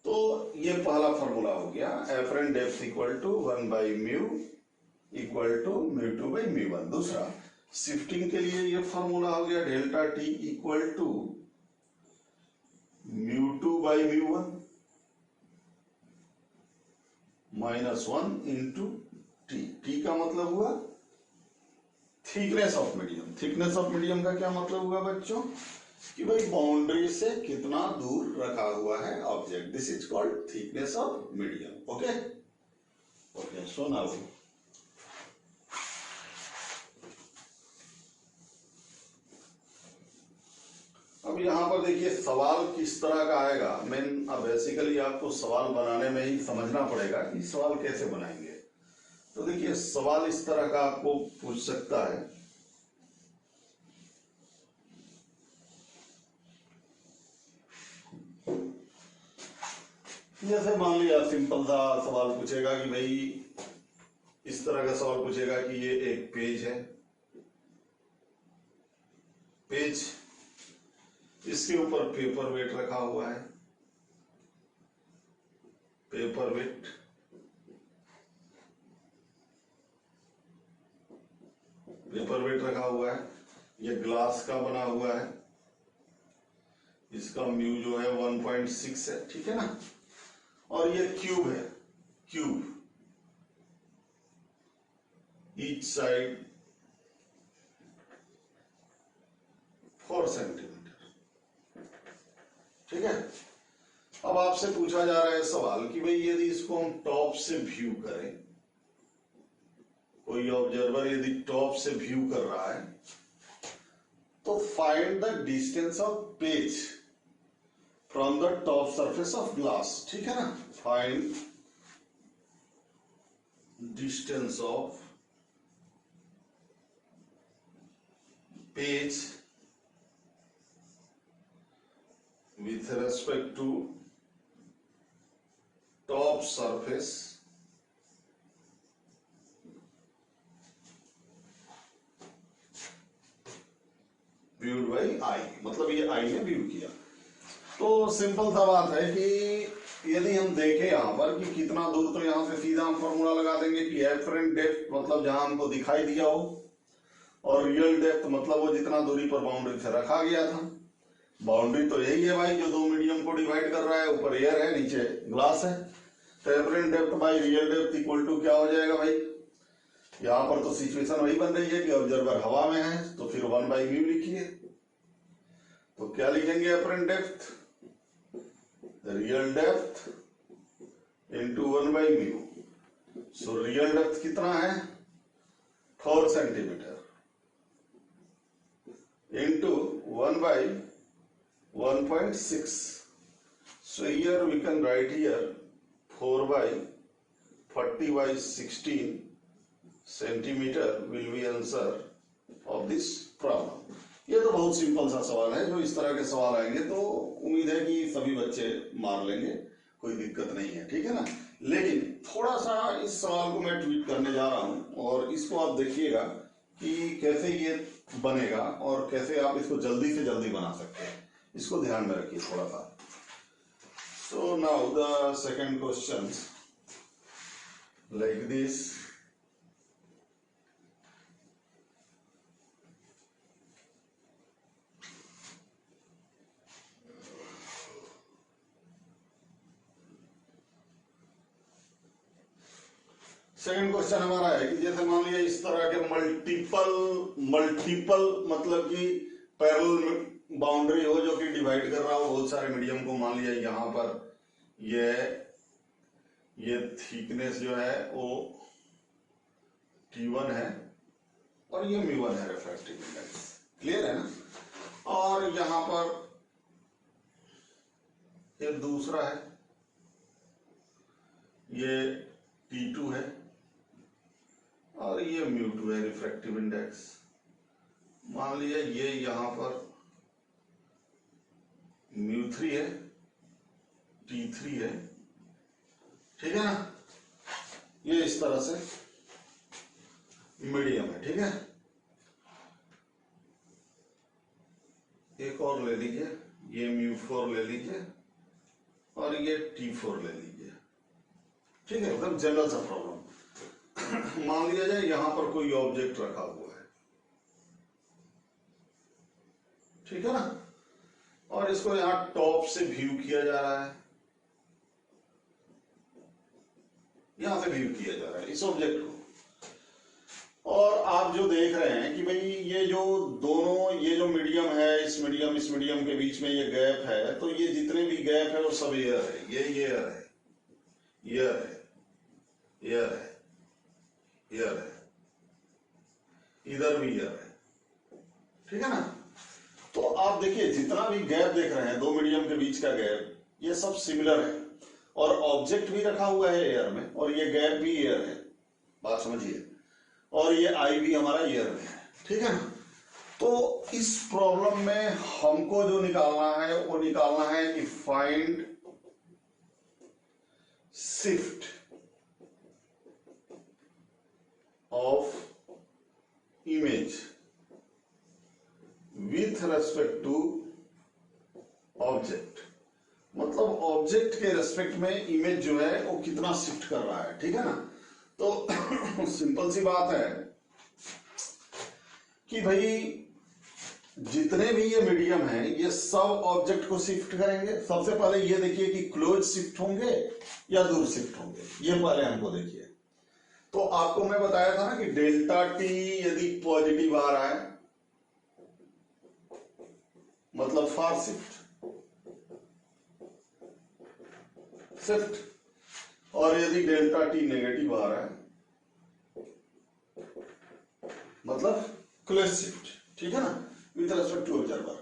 तो ये पहला फॉर्मूला हो गया, apparent depth equal to 1/μ equal to μ2/μ1। दूसरा, शिफ्टिंग के लिए ये फॉर्मूला हो गया delta T equal to μ2/μ1 -1 into T. T का मतलब हुआ thickness of medium. Thickness of medium का क्या मतलब हुआ बच्चों? कि भाई बाउंड्री से कितना दूर रखा हुआ है object. This is called thickness of medium. Okay okay, so now अब यहाँ पर देखिए सवाल किस तरह का आएगा। बेसिकली आपको सवाल बनाने में ही समझना पड़ेगा कि सवाल कैसे बनाएंगे। तो देखिए सवाल इस तरह का आपको पूछ सकता है, जैसे मान लिया सिंपल सा सवाल पूछेगा कि भाई इस तरह का सवाल पूछेगा कि ये एक पेज है, पेज, इसके ऊपर पेपर वेट रखा हुआ है, पेपर वेट, पेपर वेट रखा हुआ है। ये ग्लास का बना हुआ है, इसका म्यू जो है 1.6 है। ठीक है ना, और ये क्यूब है, क्यूब, ईच साइड 4 सेंटीमीटर। ठीक है, अब आपसे पूछा जा रहा है सवाल कि भाई यदि इसको हम टॉप से व्यू करें, कोई ऑब्जर्वर यदि टॉप से व्यू कर रहा है, तो find the distance of page from the top surface of glass. ठीक है ना, find distance of page with respect to top surface viewed by eye। मतलब ये आई ने व्यू किया। तो सिंपल सा बात है कि यदि हम देखें यहां पर कि कितना दूर, तो यहां से सीधा हम फॉर्मूला लगा देंगे कि एपरेंट डेप्थ मतलब जहां हमको दिखाई दिया हो, और रियल डेप्थ मतलब वो जितना दूरी पर बाउंड्री से रखा गया था। बाउंड्री तो यही है भाई जो दो मीडियम को डिवाइड कर रहा है, ऊपर एयर है नीचे ग्लास है। तो apparent depth by real depth equal to क्या हो जाएगा भाई? यहां पर तो सिचुएशन वही बन रही है कि ऑब्जर्वर हवा में है, तो फिर 1/μ लिखिए। तो क्या लिखेंगे? Apparent depth real depth into 1/μ। So real depth कितना है? 4 centimetre into 1/1.6. So here we can write here 4/40/16 centimeter will be answer of this problem। ये तो बहुत सिंपल सा सवाल है। जो इस तरह के सवाल आएंगे तो उम्मीद है कि सभी बच्चे मार लेंगे, कोई दिक्कत नहीं है। ठीक है ना, लेकिन थोड़ा सा इस सवाल को मैं ट्वीट करने जा रहा हूं, और इसको आप देखिएगा कि कैसे ये बनेगा और कैसे आप इसको जल्दी से जल्दी बना सकते हैं। इसको ध्यान में रखिए थोड़ा सा। So now the second question like this. Second question हमारा है कि जैसे मान लिया इस तरह के मल्टीपल मतलब कि पैरेलल बाउंड्री हो जो कि डिवाइड कर रहा हो बहुत सारे मीडियम को। मान लिया यहां पर ये थिकनेस जो है वो T1 है और ये μ1 है रिफ्रैक्टिव इंडेक्स। क्लियर है ना? और यहां पर ये दूसरा है, ये T2 है और ये μ2 है रिफ्रैक्टिव इंडेक्स। मान लिया ये यहां पर μ3 है, T3 है, ठीक है ना? ये इस तरह से मीडियम है, ठीक है? एक और ले लीजिए, ये μ4 ले लीजिए और ये T4 ले लीजिए, ठीक है? मतलब जनरल सा प्रॉब्लम। मान लिया जाए यहां पर कोई ऑब्जेक्ट रखा हुआ है, ठीक है ना? और इसको यहां टॉप से व्यू किया जा रहा है, यहां से व्यू किया जा रहा है इस ऑब्जेक्ट को। और आप जो देख रहे हैं कि भाई ये जो दोनों ये जो मीडियम है इस मीडियम के बीच में ये गैप है, तो ये जितने भी गैप है वो सब एयर है। ये एयर है, एयर है, एयर है, एयर है, इधर भी एयर है, ठीक है ना? तो आप देखिए जितना भी गैप देख रहे हैं दो मीडियम के बीच का गैप, ये सब सिमिलर है और ऑब्जेक्ट भी रखा हुआ है एयर में और ये गैप भी एयर है, बात समझिए। और ये आई भी हमारा एयर में है, ठीक है ना? तो इस प्रॉब्लम में हमको जो निकालना है वो निकालना है find shift of image with respect to object. मतलब ऑब्जेक्ट के रेस्पेक्ट में इमेज जो है वो कितना शिफ्ट कर रहा है, ठीक है ना? तो सिंपल सी बात है कि भाई जितने भी ये मीडियम है ये सब ऑब्जेक्ट को शिफ्ट करेंगे। सबसे पहले ये देखिए कि क्लोज शिफ्ट होंगे या दूर शिफ्ट होंगे, ये पहले हमको देखिए। तो आपको मैं बताया था ना कि डेल्टा टी यदि पॉजिटिव आ रहा है मतलब फार शिफ्ट, और यदि डेल्टा टी नेगेटिव आ रहा है मतलब क्लोज शिफ्ट, ठीक है ना? With respect to observer.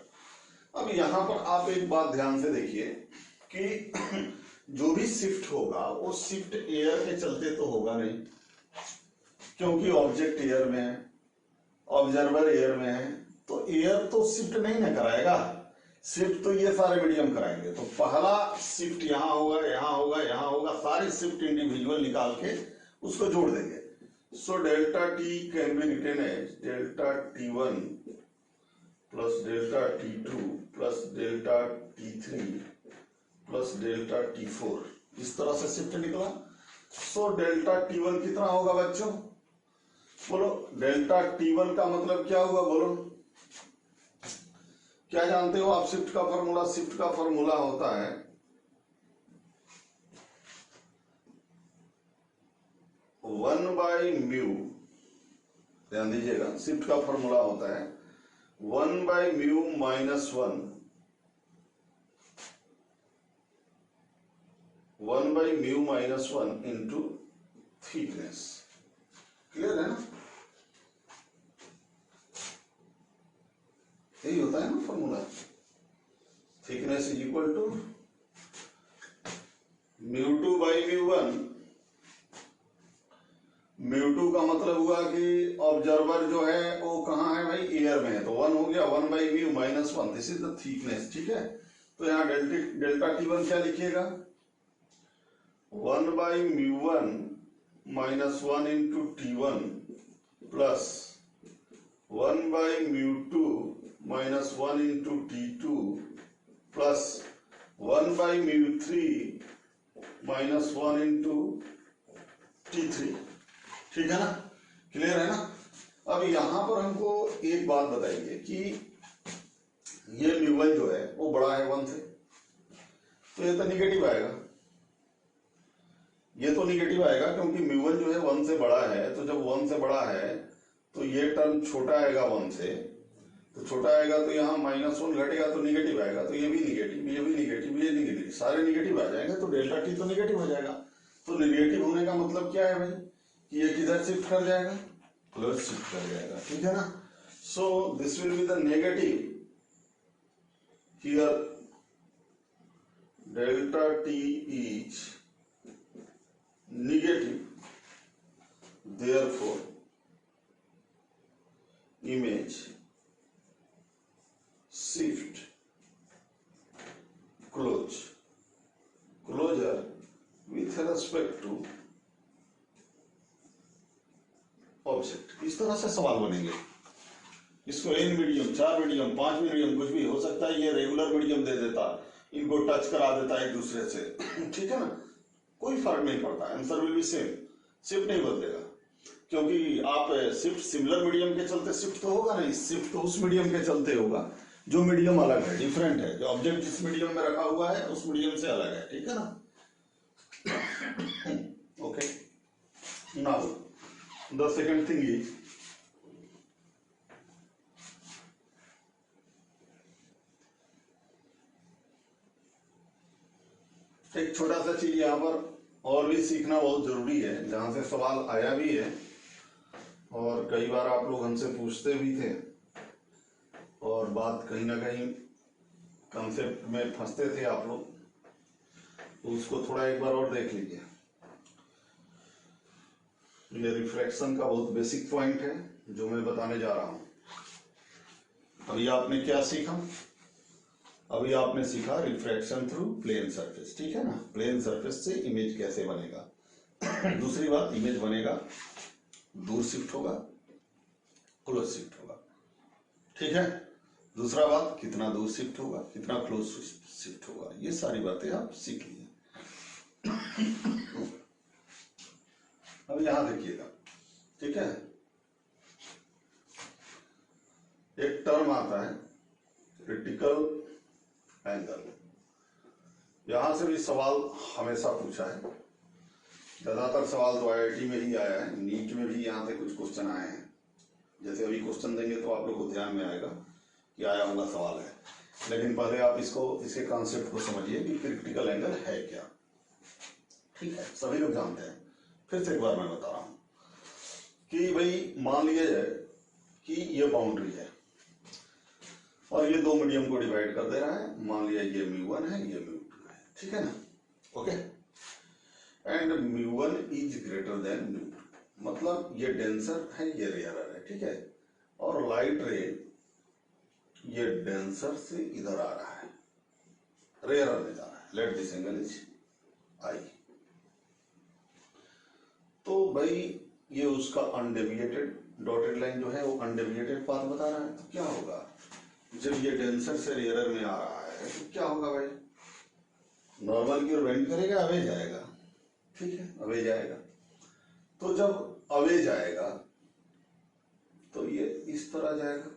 अब यहां पर आप एक बात ध्यान से देखिए कि जो भी शिफ्ट होगा वो शिफ्ट एयर के चलते तो होगा नहीं, क्योंकि ऑब्जेक्ट एयर में है, ऑब्जर्वर एयर में है, तो एयर तो शिफ्ट नहीं ना कराएगा, शिफ्ट तो ये सारे मीडियम कराएंगे। तो पहला शिफ्ट यहां होगा, यहां होगा, यहां होगा, सारे शिफ्ट इंडिविजुअल निकाल के उसको जोड़ देंगे। So delta t can be written as delta T1 plus delta T2 plus delta T3 plus delta T4, इस तरह से शिफ्ट निकला। सो डेल्टा T1 कितना होगा बच्चों? बोलो डेल्टा T1 का मतलब क्या हुआ, बोलो क्या जानते हो आप? शिफ्ट का फॉर्मूला, शिफ्ट का फॉर्मूला होता है 1/μ, ध्यान दीजिएगा, शिफ्ट का फॉर्मूला होता है 1/μ माइनस 1 इंटू थिकनेस। क्लियर है ना? यही होता है ना formula. Thickness is equal to μ2/μ1। μ2 का मतलब हुआ कि ऑब्जर्वर जो है वो कहाँ है भाई? एयर में है, तो 1 हो गया 1/μ minus 1, this is the thickness, ठीक है? तो यहाँ डेल्टा T1 क्या लिखिएगा? 1/μ1 minus 1 into T1 plus 1/μ2 minus 1 into T2 plus 1/μ3 minus 1 into T3, ठीक है ना? क्लियर है ना? अब यहां पर हमको एक बात बताइए कि ये μ1 जो है वो बड़ा है 1 से, तो ये तो निगेटिव आएगा। ये तो निगेटिव आएगा क्योंकि म्यू1 जो है 1 से बड़ा है, तो जब 1 से बड़ा है तो ये टर्म छोटा आएगा 1 से, तो छोटा आएगा तो यहाँ -1 घटेगा तो निगेटिव आएगा, तो ये भी निगेटिव, ये भी निगेटिव, ये निगेटिव, सारे निगेटिव आ जाएंगे, तो डेल्टा टी तो निगेटिव हो जाएगा। तो निगेटिव होने का मतलब क्या है भाई कि ये किधर शिफ्ट कर जाएगा, क्लोज शिफ्ट कर जाएगा, ठीक है ना। So this will be the negative here, delta T is negative, therefore image shift closer with respect to object. इस तरह से सवाल बनेंगे। इसको n मीडियम, 4 मीडियम, 5 मीडियम कुछ भी हो सकता है, ये रेगुलर मीडियम दे देता, इनको टच करा देता एक दूसरे से, ठीक है ना, कोई फर्क नहीं पड़ता, answer will be same, shift नहीं बदलेगा, क्योंकि आप शिफ्ट सिमिलर मीडियम के चलते शिफ्ट तो होगा नहीं, शिफ्ट तो उस मीडियम के चलते होगा जो मीडियम अलग है, डिफरेंट है, जो ऑब्जेक्ट जिस मीडियम में रखा हुआ है उस मीडियम से अलग है, ठीक है ना। Okay, now the second thing is, एक छोटा सा चीज यहाँ पर और भी सीखना बहुत जरूरी है, जहां से सवाल आया भी है और कई बार आप लोग हमसे पूछते भी थे और बात कहीं ना कहीं कंसेप्ट में फंसते थे आप लोग, तो उसको थोड़ा एक बार और देख लीजिए। ये रिफ्रैक्शन का बहुत बेसिक पॉइंट है जो मैं बताने जा रहा हूं। अभी आपने क्या सीखा, अभी आपने सीखा रिफ्रैक्शन थ्रू प्लेन सरफेस, ठीक है ना, प्लेन सरफेस से इमेज कैसे बनेगा। दूसरी बात, इमेज बनेगा, दूर शिफ्ट होगा, क्लोज शिफ्ट होगा, ठीक है। दूसरा बात, कितना दूर शिफ्ट होगा, कितना क्लोज शिफ्ट होगा, ये सारी बातें आप सीख लीजिए। अब यहां देखिएगा, ठीक है, एक टर्म आता है क्रिटिकल एंगल, यहां से भी सवाल हमेशा पूछा है, ज्यादातर सवाल तो आईआईटी में ही आया है, नीट में भी यहां से कुछ क्वेश्चन आए हैं, जैसे अभी क्वेश्चन देंगे तो आप लोग को ध्यान में आएगा कि आया हुआ सवाल है, लेकिन पहले आप इसको, इसके कॉन्सेप्ट को समझिए कि क्रिटिकल एंगल है क्या, ठीक है, सभी लोग जानते हैं, फिर से एक बार मैं बता रहा हूं कि भाई मान लिया जाए कि ये बाउंड्री है और ये दो मीडियम को डिवाइड कर दे रहा है, मान लिया ये म्यू1 है, ये म्यू2 है, ठीक है ना, okay, and mu one is greater than mu two, मतलब ये डेंसर है, ये रेयरर है, ठीक है, और लाइट रे ये डेंसर से इधर आ रहा है, रेयरर में जा रहा है, let this angle is I. तो भाई ये उसका अनडेविएटेड डॉटेड लाइन जो है वो अनडेविएटेड पाथ बता रहा है, तो क्या होगा जब ये डेंसर से रेयरर में आ रहा है, तो क्या होगा भाई, नॉर्मल की ओर बेंड करेगा, अवे जाएगा, ठीक है, अवे जाएगा, तो जब अवे जाएगा तो ये इस तरह जाएगा,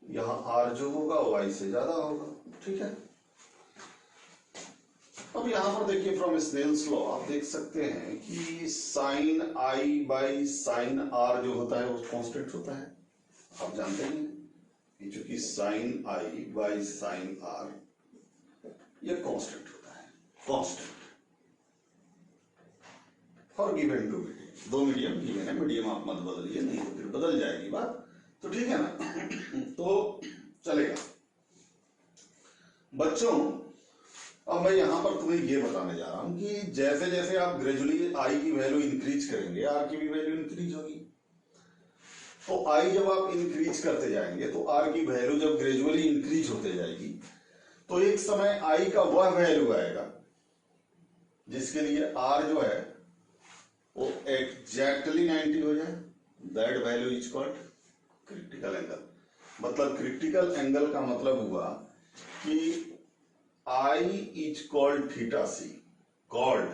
यहां आर जो होगा वाई से ज्यादा होगा, ठीक है। अब यहां पर देखिए फ्रॉम स्नेल्स लॉ आप देख सकते हैं कि sine i by sine r जो होता है वो कांस्टेंट होता है, आप जानते हैं कि चूंकि sine i by sine r ये कांस्टेंट होता है, constant for given to medium, दो मीडियम गिवन है, मीडियम आप मत बदलिए, नहीं तो फिर बदल जाएगी बात, तो ठीक है ना। तो चलेगा बच्चों, अब मैं यहां पर तुम्हें ये बताने जा रहा हूं कि जैसे जैसे आप ग्रेजुअली आई की वैल्यू इंक्रीज करेंगे, आर की भी वैल्यू इंक्रीज होगी, तो आई जब आप इंक्रीज करते जाएंगे तो आर की वैल्यू जब ग्रेजुअली इंक्रीज होते जाएगी तो एक समय आई का वह वैल्यू आएगा जिसके लिए आर जो है वो एग्जैक्टली 90 हो जाए, that value is called critical angle. मतलब क्रिटिकल एंगल का मतलब हुआ कि I is called theta c, called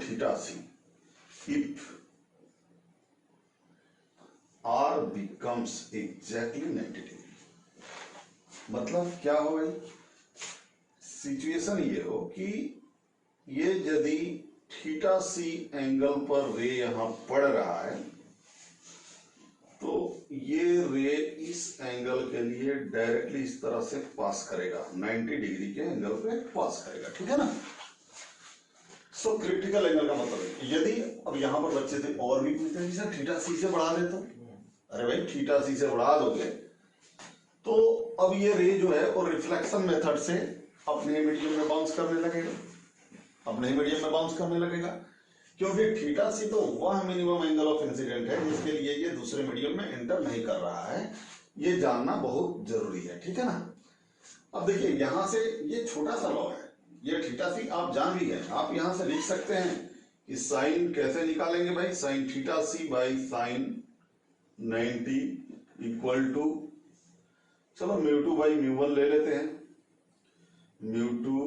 theta c if R becomes exactly 90 degree. मतलब क्या हो गई, सिचुएशन ये हो कि ये यदि थीटा सी एंगल पर रे यहां पड़ रहा है तो ये रे इस एंगल के लिए डायरेक्टली इस तरह से पास करेगा, 90 डिग्री के एंगल पे पास करेगा, ठीक है ना। सो क्रिटिकल एंगल का मतलब है यदि अब यहां पर बच्चे थे और भी पूछते हैं सर थीटा सी से बढ़ा दे तो, अरे भाई थीटा सी से बढ़ा दोगे तो अब ये रे जो है और रिफ्लेक्शन मेथड से अपने मीडियम में बाउंस करने लगेगा, अपने मीडियम में बाउंस करने लगेगा, क्योंकि थीटा सी तो वह मिनिमम एंगल ऑफ इंसिडेंट है जिसके लिए ये दूसरे मीडियम में एंटर नहीं कर रहा है। ये जानना बहुत जरूरी है, ठीक है ना। अब देखिए यहां से ये छोटा सा लॉ है, ये थीटा सी आप जान भी है, आप यहां से लिख सकते हैं कि साइन कैसे निकालेंगे भाई, sine theta C by sine 90 equal to, चलो mu two by mu one ले लेते हैं, mu two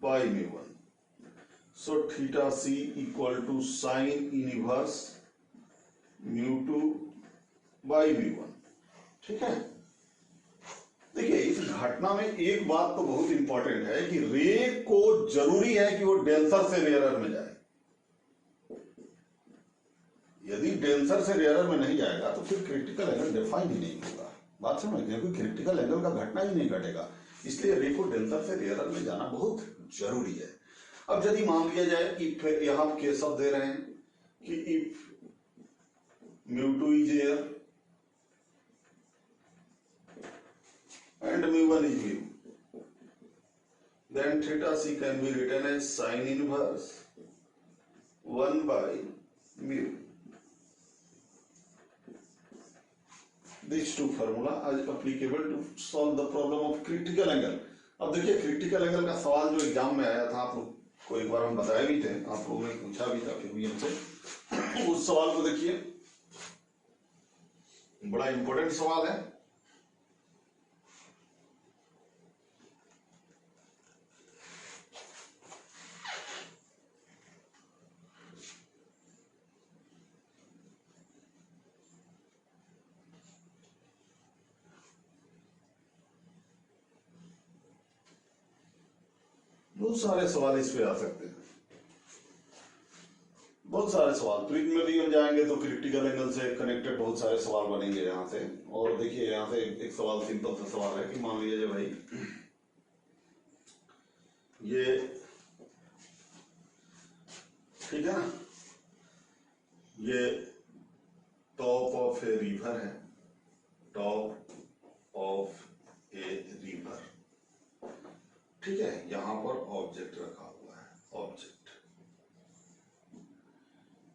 by mu one. So theta C equal to sine inverse mu two by mu one, ठीक है। देखिए इस घटना में एक बात तो बहुत इंपॉर्टेंट है कि रे को जरूरी है कि वो डेंसर से रेयरर में जाए, यदि डेंसर से रेयरर में नहीं जाएगा तो फिर क्रिटिकल एंगल डिफाइन ही नहीं होगा, बात समझ गए, कोई क्रिटिकल एंगल का घटना ही नहीं घटेगा, इसलिए रे को डेंसर से रेयरर में जाना बहुत जरूरी है। अब यदि मान लिया जाए इफ, यहां केस ऑफ दे रहे हैं कि if mu two is air and mu1 is mu, then theta c can be written as sin inverse 1 by mu. These two formula are applicable to solve the problem of critical angle. अब देखिए critical angle का सवाल जो exam में आया था, आप लोग को एक बार हम बताए भी थे, आप लोगों ने पूछा भी था फिर भी हमसे, उस सवाल को देखिए, बड़ा इंपॉर्टेंट सवाल है। बहुत सारे सवाल इस पे आ सकते हैं, बहुत सारे सवाल ट्रिक में भी हम जाएंगे तो क्रिटिकल एंगल से कनेक्टेड बहुत सारे सवाल बनेंगे यहाँ से। और देखिए यहाँ से एक सवाल सिंपल सा सवाल है कि मान लीजिए भाई ये ठीक है ना, ये टॉप ऑफ ए रिवर है, टॉप ऑफ ए रिवर, ठीक है। यहां पर ऑब्जेक्ट रखा हुआ है, ऑब्जेक्ट,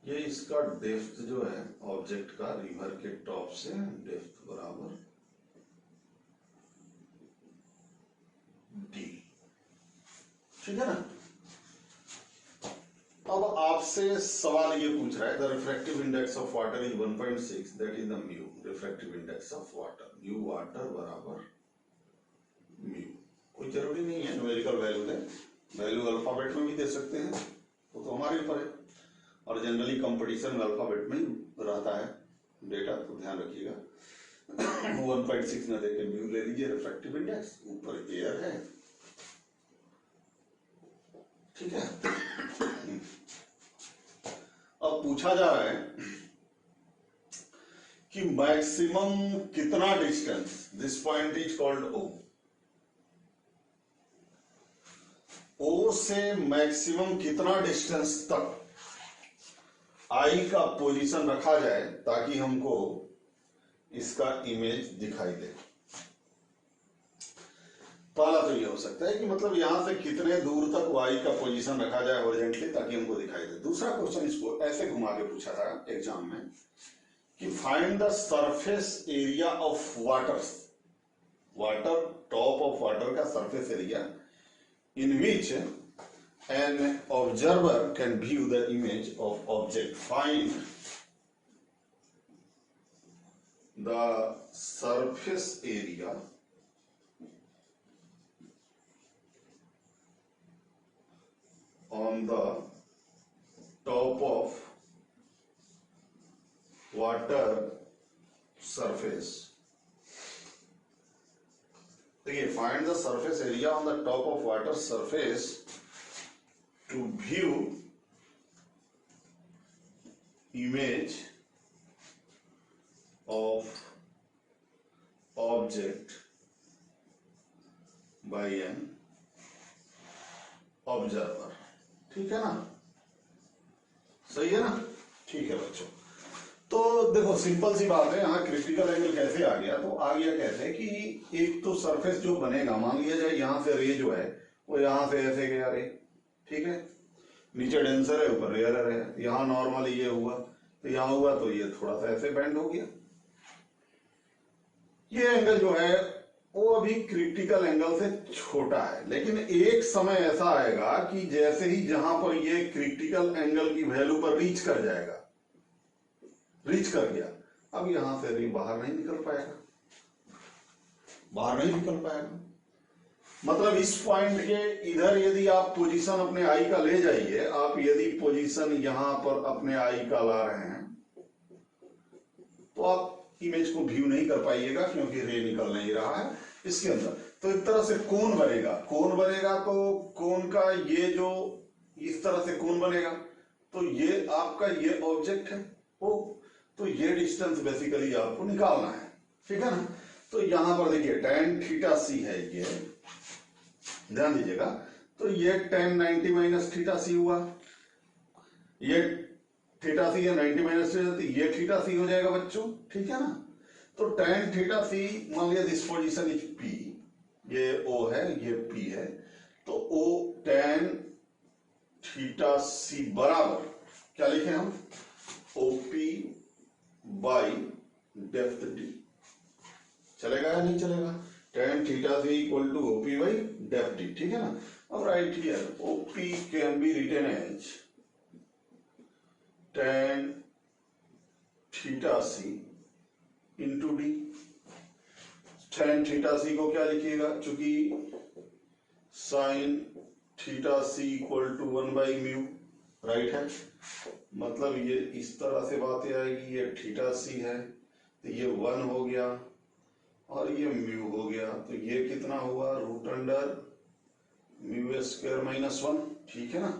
ये इसका डेप्थ जो है ऑब्जेक्ट का रिवर के टॉप से डेप्थ बराबर डी, ठीक है ना। अब आपसे सवाल ये पूछ रहा है the refractive index of water is 1.6, that is the mu, refractive index of water, mu water बराबर म्यू, कोई जरूरी नहीं है न्यूमेरिकल वैल्यू दे, वैल्यू अल्फाबेट में भी दे सकते हैं, वो तो हमारे ऊपर है, और जनरली कंपटीशन में अल्फाबेट में ही रहता है डेटा, तो ध्यान रखिएगा। 1.6 न देके म्यू ले लीजिए रिफ्रैक्टिव इंडेक्स, ऊपर एयर है, ठीक है। अब पूछा जा रहा है कि मैक्सिमम कितना distance, this point is called O, O से मैक्सिमम कितना डिस्टेंस तक आई का पोजीशन रखा जाए ताकि हमको इसका इमेज दिखाई दे। पहला तो ये हो सकता है कि मतलब यहां से कितने दूर तक वाई का पोजीशन रखा जाए हॉरिजॉन्टली ताकि हमको दिखाई दे। दूसरा क्वेश्चन इसको ऐसे घुमा के पूछा था एग्जाम में कि find the surface area of water, water top of water का surface area in which an observer can view the image of object. Find the surface area on the top of water surface देखिए, find the surface area on the top of water surface to view image of object by an observer. ठीक है ना, सही है ना? ठीक है बच्चों, तो देखो सिंपल सी बात है, यहाँ क्रिटिकल एंगल कैसे आ गया? तो आ गया कैसे कि एक तो सरफेस जो बनेगा, मान लिया जाए यहाँ से रे जो है वो यहाँ से ऐसे गया रे, ठीक है, नीचे डेंसर है ऊपर रेयर है, यहाँ नॉर्मल ये हुआ तो यहाँ हुआ तो ये थोड़ा सा ऐसे बेंड हो गया। ये एंगल जो है वो अभी क्रिटिकल एंगल से छोटा है, लेकिन एक समय ऐसा आएगा कि जैसे ही जहां पर ये क्रिटिकल एंगल की वैल्यू पर रीच कर जाएगा, रीच कर गया, अब यहां से बाहर नहीं निकल पाएगा, बाहर नहीं निकल पाएगा। मतलब इस पॉइंट के इधर यदि आप पोजीशन अपने आई का ले जाइए, आप यदि पोजीशन यहां पर अपने आई का ला रहे हैं तो आप इमेज को व्यू नहीं कर पाइएगा, क्योंकि रे निकल नहीं रहा है इसके अंदर। तो एक तरह से कोन बनेगा, कोन बनेगा तो कोन का ये जो इस तरह से कोन बनेगा, तो ये आपका ये ऑब्जेक्ट है वो, तो ये डिस्टेंस बेसिकली आपको निकालना है, ठीक है ना? तो यहां पर देखिए tan थीटा सी है, ये ध्यान दीजिएगा, तो ये tan 90 माइनस थीटा सी हुआ, ये थीटा सी है 90 माइनस थीटा, तो ये थीटा सी हो जाएगा बच्चों, ठीक है ना? तो tan थीटा सी, मान लिया दिस पोजीशन इज P, ये O है ये P है, तो O tan थीटा सी बराबर क्या लिखे हम, OP बाई डेप्थ D। चलेगा या नहीं चलेगा? tan theta C equal to OP by depth D, ठीक है ना? अब right here OP can be written as tan theta C into D. tan theta C को क्या लिखिएगा, चूंकि sine theta C equal to 1 by mu, right है, मतलब ये इस तरह से बातें आएगी, ये थीटा सी है तो ये 1 हो गया और ये म्यू हो गया, तो ये कितना हुआ, root under mu square minus 1, ठीक है ना?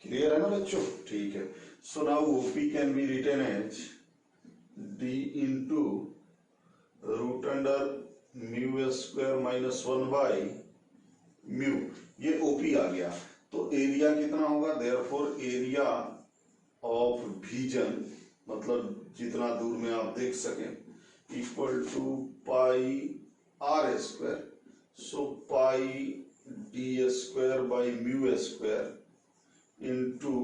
क्लियर है ना बच्चों? ठीक है। So now OP can be written as d into root under mu square minus 1 by mu, ये ओपी आ गया। तो एरिया कितना होगा, देयरफॉर एरिया ऑफ विजन, मतलब जितना दूर में आप देख सकें, equal to pi r square, so pi d square by mu square into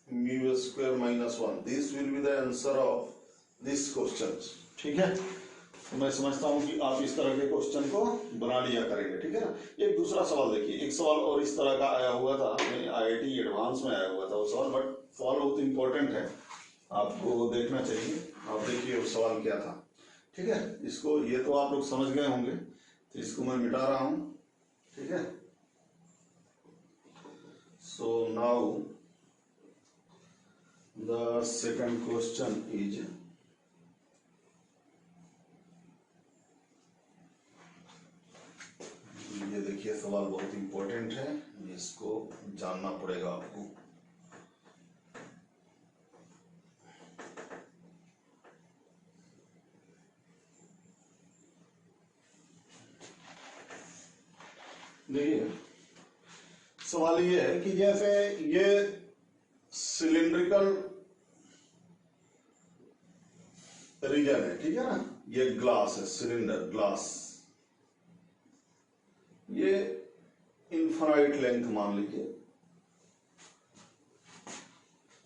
mu square minus 1। This will be the answer of this question, ठीक है? तो मैं समझता हूं कि आप इस तरह के क्वेश्चन को बना लिया करेंगे, ठीक है ना? एक दूसरा सवाल देखिए, एक सवाल और इस तरह का आया हुआ था, IIT एडवांस में आया हुआ था वो सवाल, बट सवाल बहुत इंपॉर्टेंट है, आपको देखना चाहिए। आप देखिए वो सवाल क्या था, ठीक है? इसको ये तो आप लोग समझ गए होंगे, तो इसको मैं मिटा रहा हूं, ठीक है? So now the second question is, ये देखिए सवाल बहुत इंपॉर्टेंट है, इसको जानना पड़ेगा आपको। देखिए सवाल ये है कि जैसे ये सिलिंड्रिकल रीजन है, ठीक है ना? ये ग्लास है, सिलेंडर ग्लास, ये इनफाइनाइट लेंथ मान लीजिए,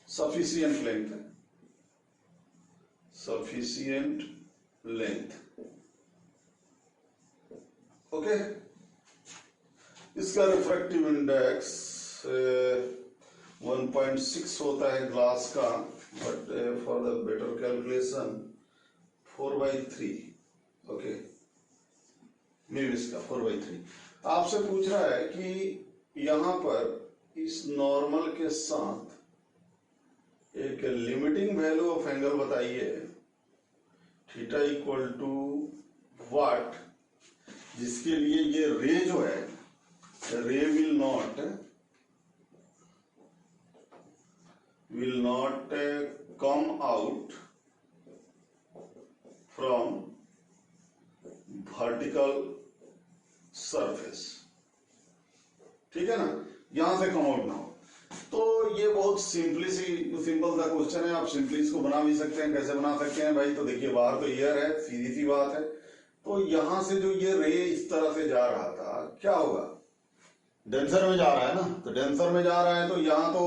सफिशियंट लेंथ है, सफिशियंट लेंथ, ओके? इसका रिफ्रैक्टिव इंडेक्स 1.6 होता है ग्लास का, but for the better calculation 4/3, okay? मे इसका 4/3 आपसे पूछ रहा है कि यहां पर इस नॉर्मल के साथ एक लिमिटिंग वैल्यू ऑफ एंगल बताइए, थीटा इक्वल टू व्हाट जिसके लिए ये रे जो है, रे will not come out from vertical surface, ठीक है ना, यहां से कम आउट ना हो। तो ये बहुत सिंपल सा क्वेश्चन है। आप सिंपली इसको बना भी सकते हैं। कैसे बना सकते हैं भाई? तो देखिए, बाहर तो एयर है, सीधी सी बात है। तो यहां से जो ये रे इस तरह से जा रहा था, क्या होगा? डेंसर में जा रहा है ना, तो डेंसर में जा रहा है तो यहाँ तो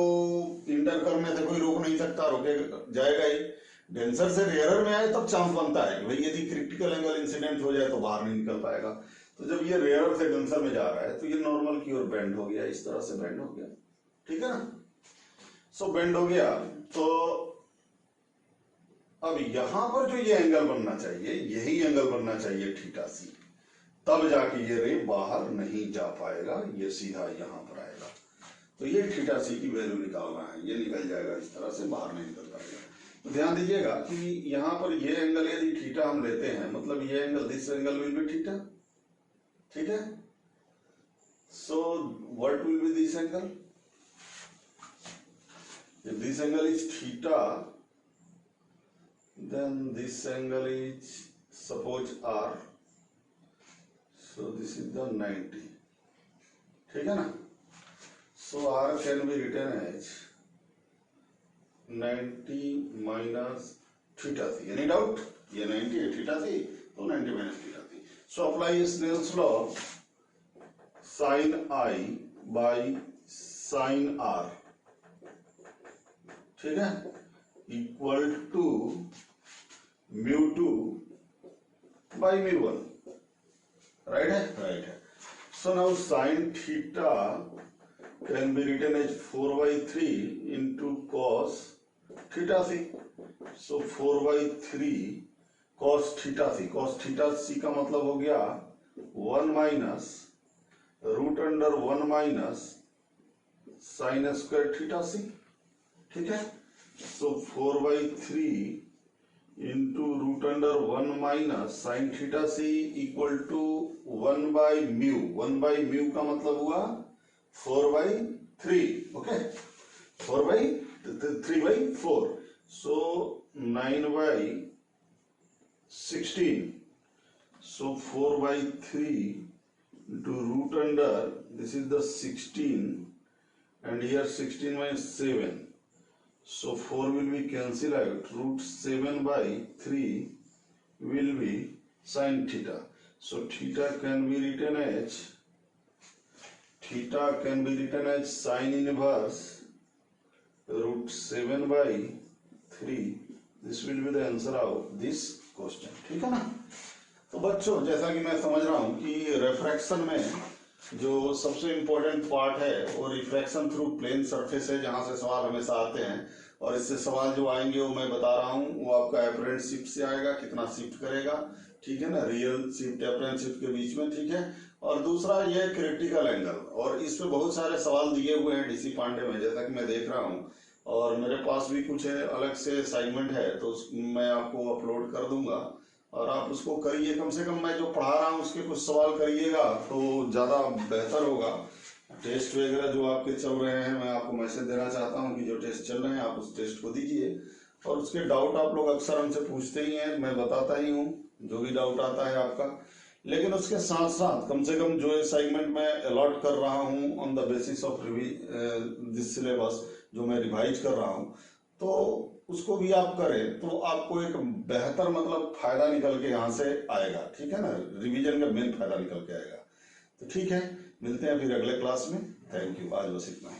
इंटर करने से कोई रोक नहीं सकता, रोके जाएगा ही। डेंसर से रेयरर में आए तब चांस बनता है कि भाई यदि क्रिटिकल एंगल इंसिडेंट हो जाए तो बाहर नहीं निकल पाएगा। तो जब ये रेयरर से डेंसर में जा रहा है तो ये नॉर्मल की ओर बेंड हो गया, इस तरह से बेंड हो गया, ठीक है ना। सो बेंड हो गया, तो अब यहां पर जो ये एंगल बनना चाहिए, यही एंगल बनना चाहिए थीटा सी, तब जाके ये रे बाहर नहीं जा पाएगा, ये सीधा यहां पर आएगा। तो ये थीटा सी की वैल्यू निकालना है, ये निकल जाएगा इस तरह से, बाहर नहीं निकल पाएगा। तो ध्यान दीजिएगा कि यहां पर ये एंगल यदि थीटा हम लेते हैं, मतलब ये angle, this angle will be theta, ठीक है। So what will be this angle? If this angle is theta, then this angle is, suppose R, so this is the 90, ठीक है ना। So R can be written as 90 minus theta c. Any doubt? ये 90 है theta c, तो 90 minus theta c. So apply Snell's law, sin I by sin R, ठीक है, equal to μ2 by μ1, right है, right है। So now sine theta can be written as 4/3 into cos theta C. So 4/3 cos theta C, cos theta C का मतलब हो गया 1 minus root under 1 minus sine square theta C, ठीक है। So 4/3 into root under 1 minus sine theta C equal to 1/μ। 1/μ का मतलब हुआ 4/3, okay, 4/3/4। So 9/16। So 4/3 into root under, this is the 16 and here 16 minus 7. So 4 will be cancelled out. Root 7/3 will be sin theta. So theta can be written as sin inverse root 7/3. This will be the answer of this question. ठीक है ना। तो बच्चों, जैसा कि मैं समझ रहा हूं कि रिफ्रैक्शन में जो सबसे इम्पोर्टेंट पार्ट है वो रिफ्रैक्शन थ्रू प्लेन सरफेस है, जहां से सवाल हमेशा आते हैं। और इससे सवाल जो आएंगे वो मैं बता रहा हूँ, वो आपका एपरेंट शिफ्ट से आएगा, कितना शिफ्ट करेगा, ठीक है ना, रियल शिफ्ट एपरेंट शिफ्ट के बीच में, ठीक है। और दूसरा ये क्रिटिकल एंगल, और इस पे बहुत सारे सवाल दिए हुए हैं डीसी पांडे में, जैसा कि मैं देख रहा हूँ। और मेरे पास भी कुछ अलग से असाइनमेंट है, तो मैं आपको अपलोड कर दूंगा और आप उसको करिए। कम से कम मैं जो पढ़ा रहा हूँ उसके कुछ सवाल करिएगा तो ज़्यादा बेहतर होगा। टेस्ट वगैरह जो आपके चल रहे हैं, मैं आपको मैसेज देना चाहता हूँ कि जो टेस्ट चल रहे हैं आप उस टेस्ट को दीजिए। और उसके डाउट आप लोग अक्सर हमसे पूछते ही हैं, मैं बताता ही हूँ जो भी डाउट आता है आपका। लेकिन उसके साथ साथ कम से कम जो असाइनमेंट मैं अलॉट कर रहा हूँ on the basis of this syllabus, जो मैं रिवाइज कर रहा हूँ, तो उसको भी आप करें तो आपको एक बेहतर मतलब फायदा निकल के यहाँ से आएगा, ठीक है ना। रिवीजन का मेन फायदा निकल के आएगा। तो ठीक है, मिलते हैं फिर अगले क्लास में। थैंक यू, आज बस इतना ही।